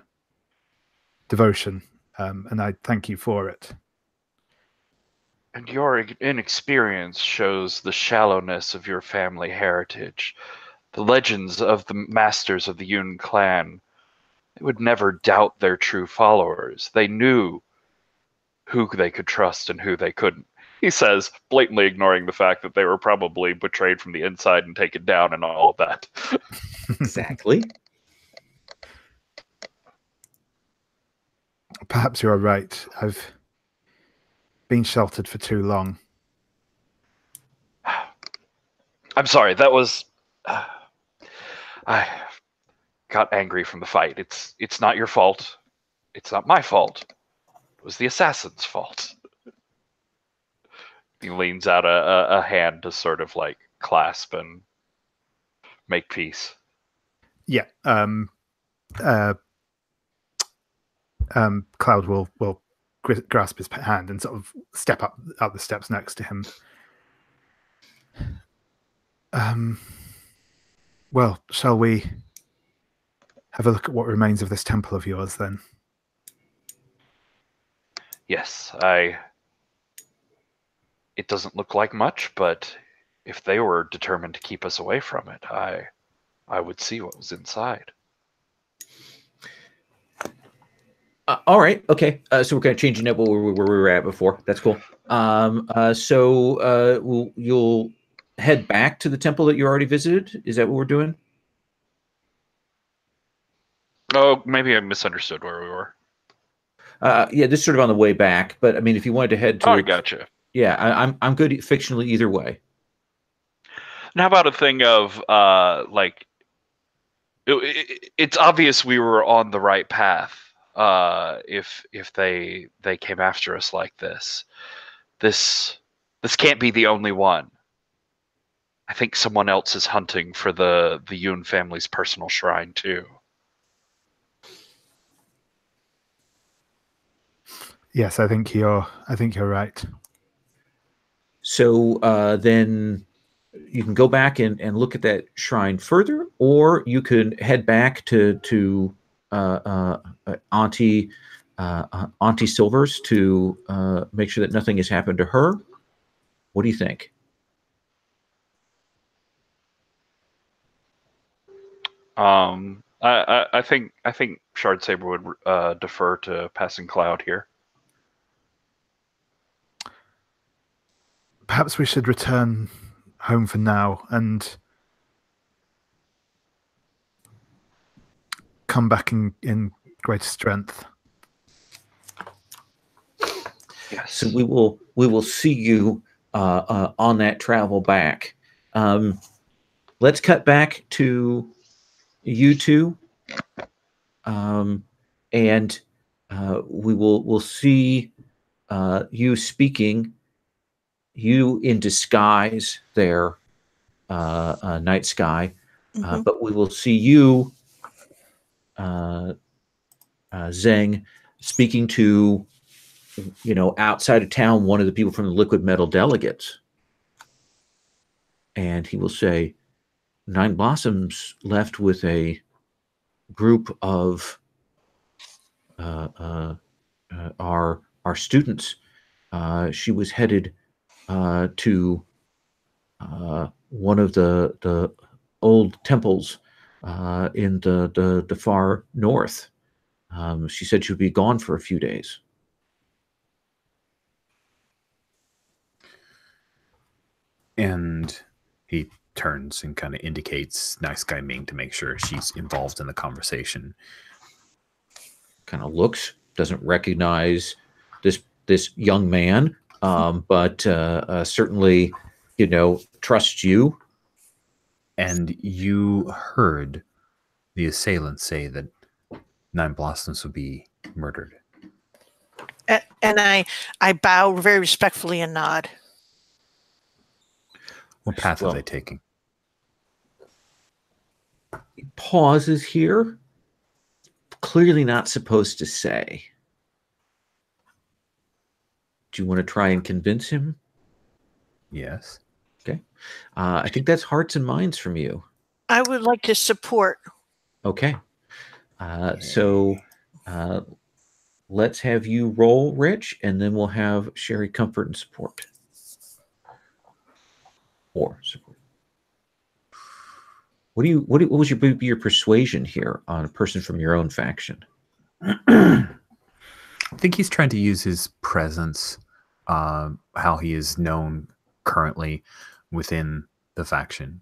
devotion, and I thank you for it. And your inexperience shows the shallowness of your family heritage. The legends of the masters of the Yun clan, they would never doubt their true followers. They knew who they could trust and who they couldn't. He says, blatantly ignoring the fact that they were probably betrayed from the inside and taken down and all of that. Exactly. Perhaps you're right. I've been sheltered for too long. I'm sorry, that was... I got angry from the fight. It's not your fault. It's not my fault. It was the assassin's fault. He leans out a hand to sort of like clasp and make peace. Yeah. Cloud will grasp his hand and sort of step up the steps next to him. Well, shall we have a look at what remains of this temple of yours then? Yes, it doesn't look like much, but if they were determined to keep us away from it, I would see what was inside. All right. Okay. So we're kind of changing up where we were at before. That's cool. You'll head back to the temple that you already visited. Is that what we're doing? Oh, maybe I misunderstood where we were. Yeah, this is sort of on the way back. But I mean, if you wanted to head to, I gotcha. Yeah, I'm good fictionally either way. And how about a thing of like, it's obvious we were on the right path. If they came after us like this can't be the only one. I think someone else is hunting for the Yun family's personal shrine too. Yes, I think you're right. So then you can go back and look at that shrine further, or you can head back to Auntie Silvers to make sure that nothing has happened to her. What do you think? I think Shard Saber would defer to Passing Cloud here. Perhaps we should return home for now and come back in greater strength. Yes. So we will see you on that travel back. Let's cut back to you two, and we'll see you speaking. You in disguise there, Night Sky, but we will see you, Zeng, speaking to, outside of town, one of the people from the Liquid Metal delegates. And he will say, Nine Blossoms left with a group of our students. She was headed to one of the old temples in the far north. She said she would be gone for a few days. And he turns and kind of indicates Nice Guy Ming to make sure she's involved in the conversation. Kind of looks, doesn't recognize this young man, but certainly, trusts you. And you heard the assailant say that 9 Blossoms would be murdered. And I bow very respectfully and nod. What path are they taking? He pauses here. Clearly not supposed to say. Do you want to try and convince him? Yes. Okay. I think that's hearts and minds from you. I would like to support. Okay. So let's have you roll, Rich, and then we'll have Sherry comfort and support. Or support. What was your persuasion here on a person from your own faction? I think he's trying to use his presence, how he is known currently within the faction.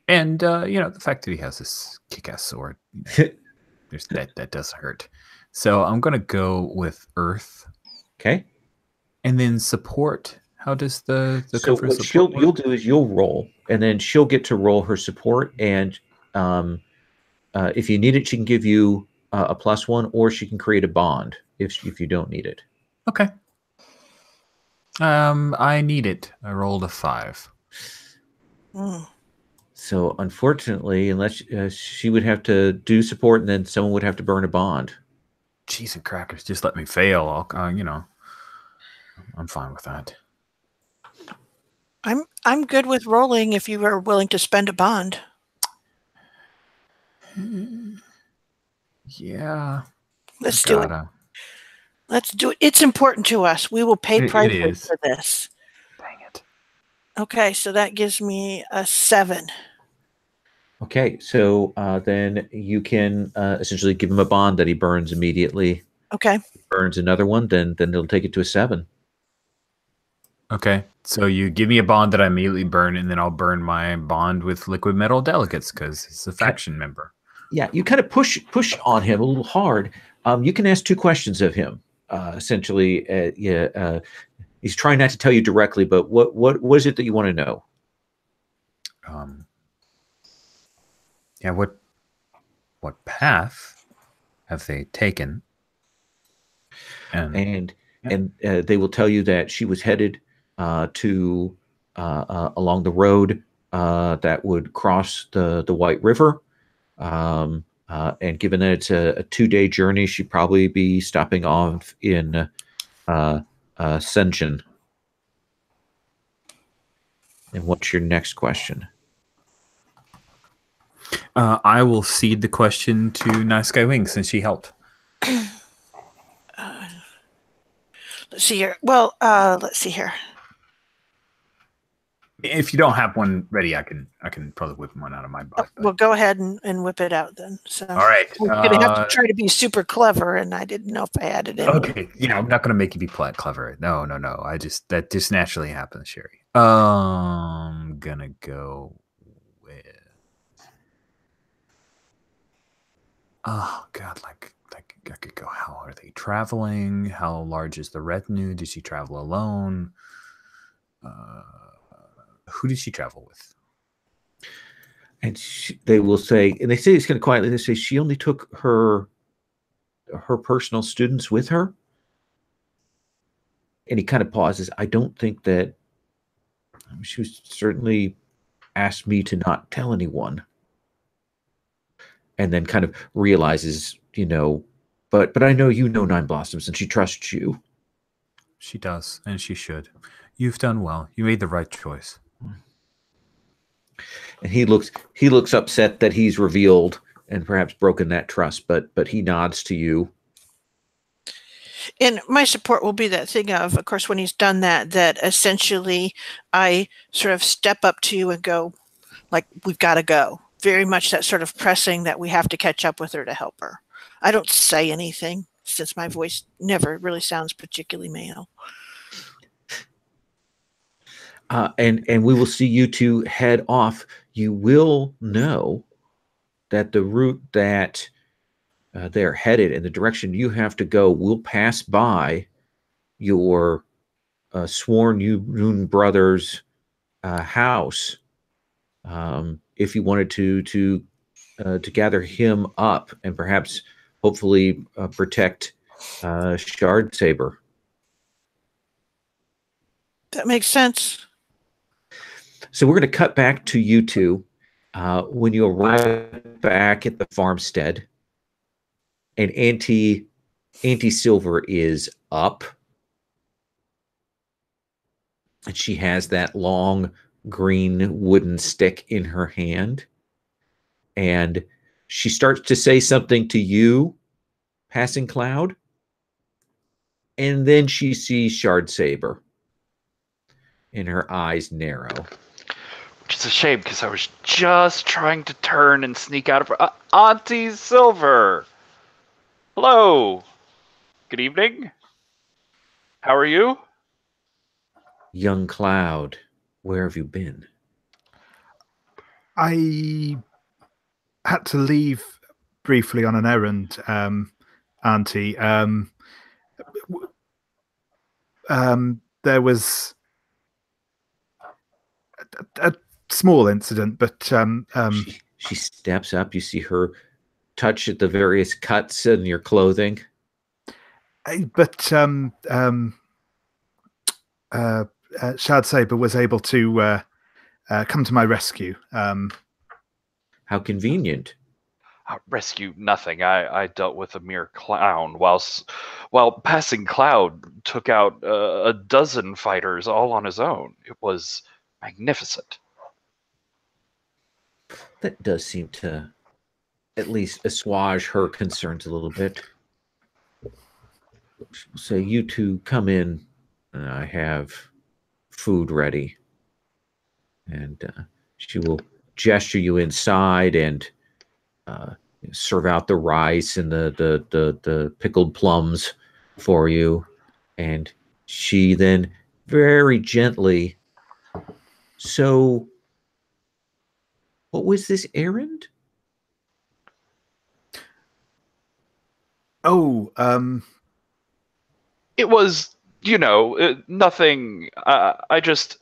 And, the fact that he has this kick-ass sword, that does hurt. So I'm going to go with Earth. Okay. And then support. How does the so what you'll do is you'll roll, and then she'll get to roll her support. And if you need it, she can give you a +1, or she can create a bond if you don't need it. Okay. I need it. I rolled a 5. So unfortunately, unless she would have to do support, and then someone would have to burn a bond. Cheese and crackers, just let me fail. I'm fine with that. I'm good with rolling if you are willing to spend a bond. Yeah. Let's do it. Let's do it. It's important to us. We will pay prices for this. Dang it. Okay, so that gives me a 7. Okay, so then you can essentially give him a bond that he burns immediately. Okay. He burns another one, then it'll take it to a 7. Okay, so you give me a bond that I immediately burn, and then I'll burn my bond with liquid metal delegates because he's a faction member. Yeah, you kind of push on him a little hard. You can ask 2 questions of him. Essentially, he's trying not to tell you directly, but what is it that you want to know? What path have they taken? And they will tell you that she was headed to along the road that would cross the White River. And given that it's a 2-day journey, she'd probably be stopping off in Senshin. And what's your next question? I will cede the question to Nice Guy Wing since she helped. Let's see here. Well, let's see here. If you don't have one ready, I can probably whip one out of my butt. Well, go ahead and whip it out then. So, all right. I'm going to have to try to be super clever, and I didn't know if I had it in. Okay. Yeah, I'm not going to make you be clever. No. That just naturally happens, Sherry. I'm going to go with... Oh, God, like I could go, how are they traveling? How large is the retinue? Did she travel alone? Who did she travel with? And they will say, and they say it's kind of quietly, they say she only took her personal students with her. And he kind of pauses. I don't think that she was certainly asked me to not tell anyone. And then kind of realizes, but I know you know 9 Blossoms, and she trusts you. She does, and she should. You've done well. You made the right choice. And he looks upset that he's revealed and perhaps broken that trust, but he nods to you. And my support will be that thing of course, when he's done that essentially I sort of step up to you and go, like, we've got to go. Very much that sort of pressing that we have to catch up with her to help her. I don't say anything since my voice never really sounds particularly male. And we will see you two head off. You will know that the route that they're headed and the direction you have to go will pass by your sworn Yoon brother's house. If you wanted to gather him up and perhaps, hopefully, protect Shard Saber. That makes sense. So we're going to cut back to you two when you arrive back at the farmstead, and Auntie Silver is up, and she has that long green wooden stick in her hand, and she starts to say something to you, Passing Cloud, and then she sees Shard Saber, and her eyes narrow. Which is a shame, because I was just trying to turn and sneak out of Auntie Silver! Hello! Good evening. How are you? Young Cloud, where have you been? I had to leave briefly on an errand, Auntie. There was a small incident, but she steps up. You see her touch at the various cuts in your clothing. Shard Saber was able to come to my rescue. How convenient. Rescue nothing. I dealt with a mere clown, while Passing Cloud took out a dozen fighters all on his own. It was magnificent. That does seem to at least assuage her concerns a little bit. So you two come in, and I have food ready. And she will gesture you inside and serve out the rice and the pickled plums for you. And she then very gently, so what was this errand? Oh, it was, nothing. I just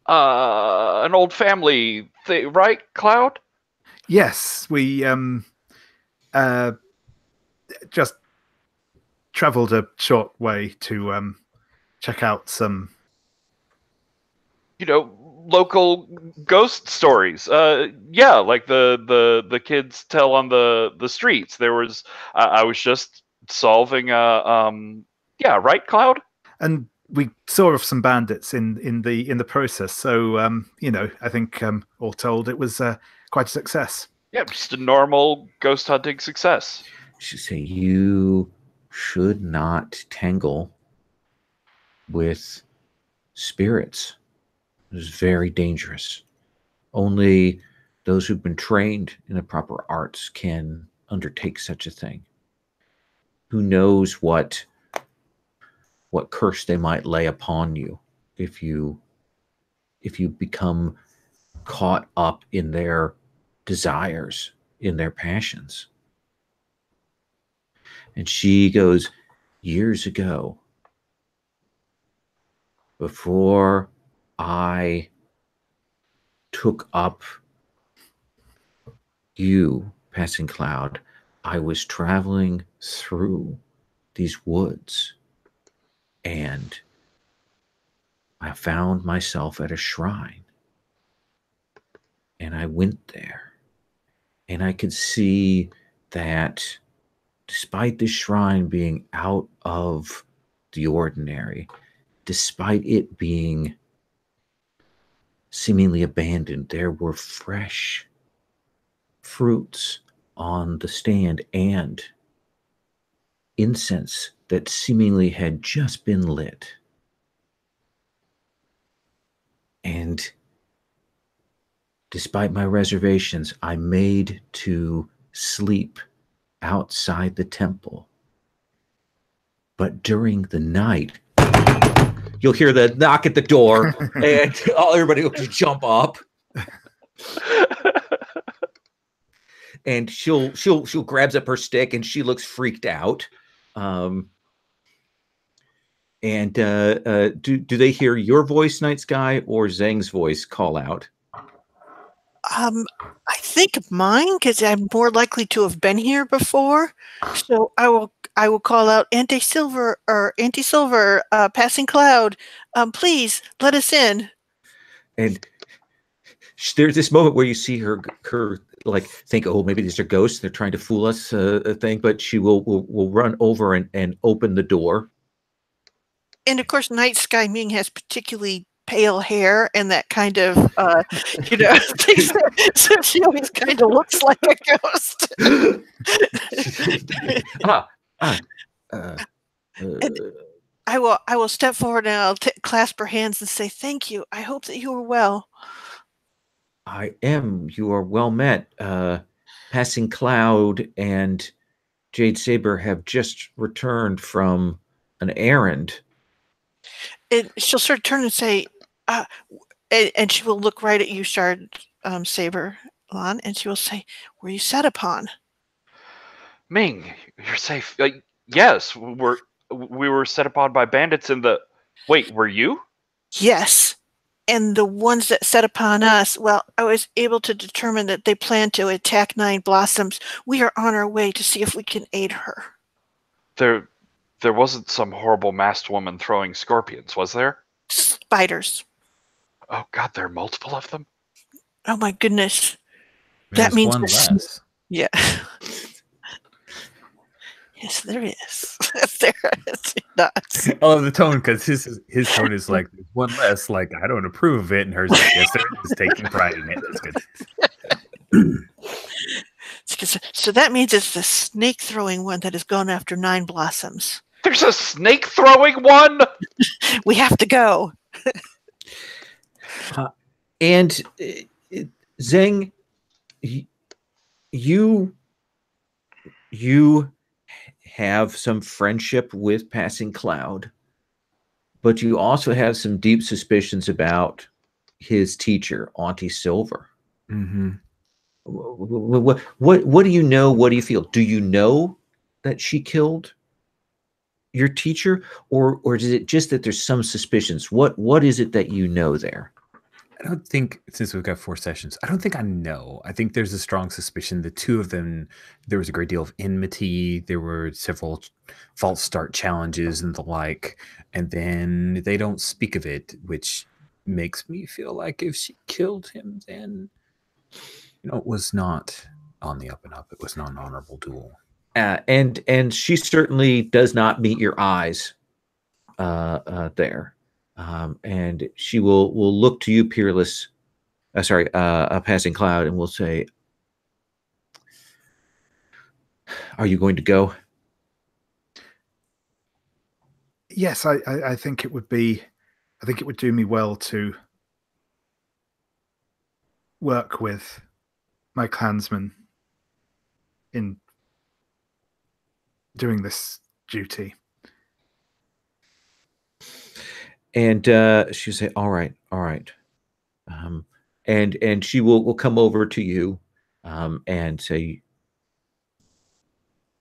an old family thing, right, Cloud? Yes, we just traveled a short way to check out some, local ghost stories. Yeah, like the kids tell on the streets. There was I was just solving yeah, right, Cloud? and we saw some bandits in the process. So I think all told, it was quite a success. Yeah, just a normal ghost hunting success. She say you should not tangle with spirits. It is very dangerous. Only those who've been trained in the proper arts can undertake such a thing. Who knows what curse they might lay upon you if you become caught up in their desires, in their passions. And she goes, years ago, before I took up you, Passing Cloud, I was traveling through these woods, and I found myself at a shrine. And I went there, and I could see that despite this shrine being out of the ordinary, despite it being seemingly abandoned, there were fresh fruits on the stand and incense that seemingly had just been lit. And despite my reservations, I made to sleep outside the temple. But during the night, you'll hear the knock at the door, and everybody will just jump up. And she'll grabs up her stick, and she looks freaked out. And do they hear your voice, Night Sky, or Zhang's voice call out? I think mine, because I'm more likely to have been here before. So I will call out Anti-Silver, Passing Cloud. Please let us in. And there's this moment where you see her like think, oh, maybe these are ghosts. They're trying to fool us, thing. But she will run over and open the door. And of course, Night Sky Ming has particularly pale hair and that kind of, so she always kind of looks like a ghost. I will step forward and I'll clasp her hands and say, "Thank you. I hope that you are well." I am. You are well met. Passing Cloud and Jade Saber have just returned from an errand. And she'll sort of turn and say, and she will look right at you, Shard Saber, Lon, and she will say, "Were you set upon?" Ming, you're safe. Yes, we were set upon by bandits in the... Wait, were you? Yes. And the ones that set upon us, well, I was able to determine that they plan to attack Nine Blossoms. We are on our way to see if we can aid her. There wasn't some horrible masked woman throwing scorpions, was there? Spiders. Oh God, there are multiple of them? Oh my goodness. There's that means one less. Yeah. Yes, there is. There is nuts. I love the tone, because his tone is like, there's one less, like, I don't approve of it, and hers like, yes, there is, taking pride in it. That's good. So that means it's the snake throwing one that has gone after Nine Blossoms. There's a snake throwing one? We have to go. And Zhang, you have some friendship with Passing Cloud, but you also have some deep suspicions about his teacher, Auntie Silver. Mm-hmm. What do you know? What do you feel? Do you know that she killed your teacher, or is it just that there's some suspicions? What is it that you know there? I don't think, since we've got 4 sessions, I don't think I know. I think there's a strong suspicion the two of them, there was a great deal of enmity. There were several false start challenges and the like, and then they don't speak of it, which makes me feel like if she killed him, then, it was not on the up and up. It was not an honorable duel. And she certainly does not meet your eyes there. And she will look to you, Peerless, Passing Cloud, and will say, "Are you going to go?" Yes, I think it would be. I think it would do me well to work with my clansmen in doing this duty. And she'll say, all right. And she will come over to you and say,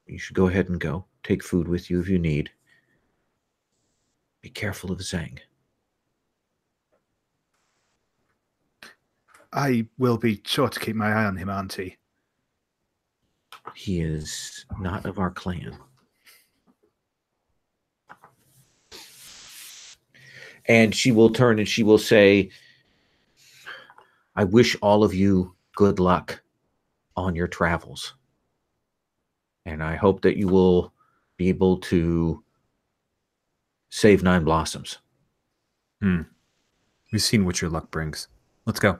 you should go ahead and go. Take food with you if you need. Be careful of Zhang. I will be sure to keep my eye on him, Auntie. He is not of our clan. And she will turn and she will say, I wish all of you good luck on your travels. And I hope that you will be able to save Nine Blossoms. We've seen what your luck brings. Let's go.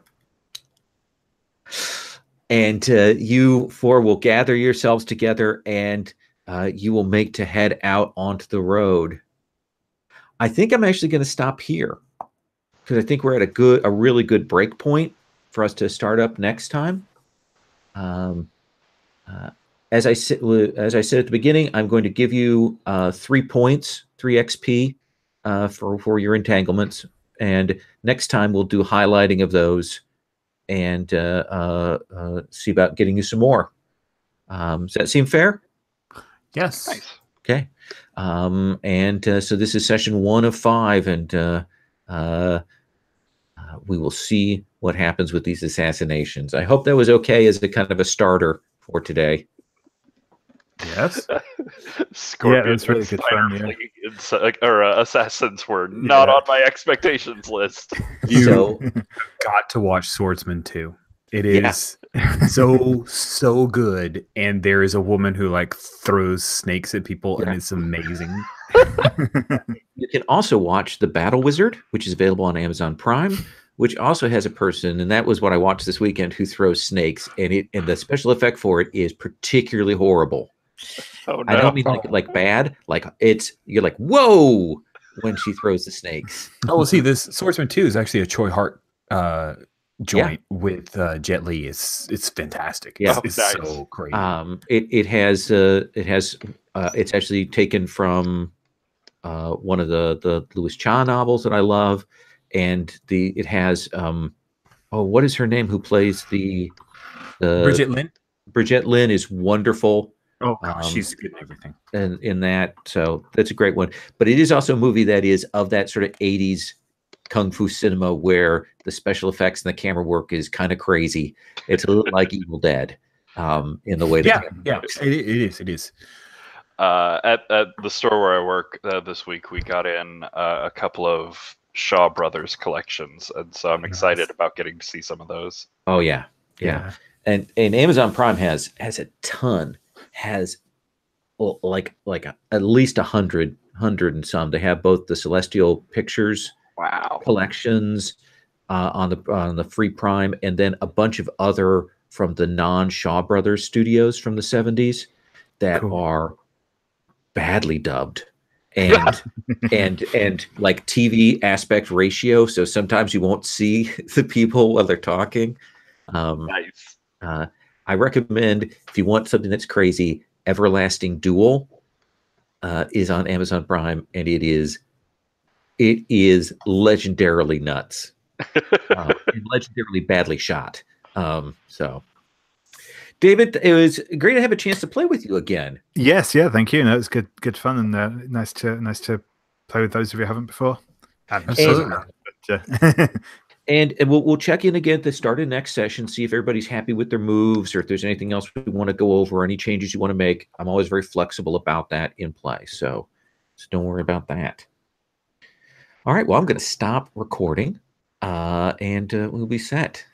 And you 4 will gather yourselves together, and you will make to head out onto the road. I think I'm actually going to stop here because I think we're at a really good break point for us to start up next time. As I said at the beginning, I'm going to give you 3 points, 3 XP for your entanglements. And next time we'll do highlighting of those and see about getting you some more. Does that seem fair? Yes. Nice. Okay. So this is session 1 of 5, and we will see what happens with these assassinations. I hope that was okay as a kind of a starter for today. Yes. Scorpion it's really good fun, assassins were not on my expectations list. You got to watch Swordsman 2. It is so good, and there is a woman who like throws snakes at people, and it's amazing. You can also watch The Battle Wizard, which is available on Amazon Prime, which also has a person, and that was what I watched this weekend, who throws snakes, and the special effect for it is particularly horrible. Oh, no. I don't mean like bad, like you're like, whoa, when she throws the snakes. Oh, well, see, this Swordsman 2 is actually a Choi Hart joint with Jet Li. It's fantastic. Yeah. It's Nice. so great. It's actually taken from one of the Louis Cha novels that I love, and it has what is her name who plays the Bridget Lin. Bridget Lin is wonderful. Oh, gosh, she's good in everything. And in that, so that's a great one. But it is also a movie that is of that sort of 80s kung fu cinema where the special effects and the camera work is kind of crazy. It's a little like Evil Dead in the way that it is. At the store where I work this week, we got in a couple of Shaw Brothers collections, and so I'm excited about getting to see some of those. Oh yeah. And Amazon Prime has a ton, has at least 100 and some. They have both the Celestial Pictures collections on the free Prime, and then a bunch of other from the non-Shaw Brothers studios from the 70s that are badly dubbed and like TV aspect ratio, so sometimes you won't see the people while they're talking. Nice. I recommend, if you want something that's crazy, Everlasting Duel is on Amazon Prime, and it is legendarily nuts, and legendarily badly shot. So, David, it was great to have a chance to play with you again. Yes, thank you. No, it was good fun, and nice to play with those of you who haven't before. Absolutely. And we'll check in again at the start of the next session, see if everybody's happy with their moves, or if there's anything else we want to go over, any changes you want to make. I'm always very flexible about that in play, so don't worry about that. All right, well, I'm going to stop recording, and we'll be set.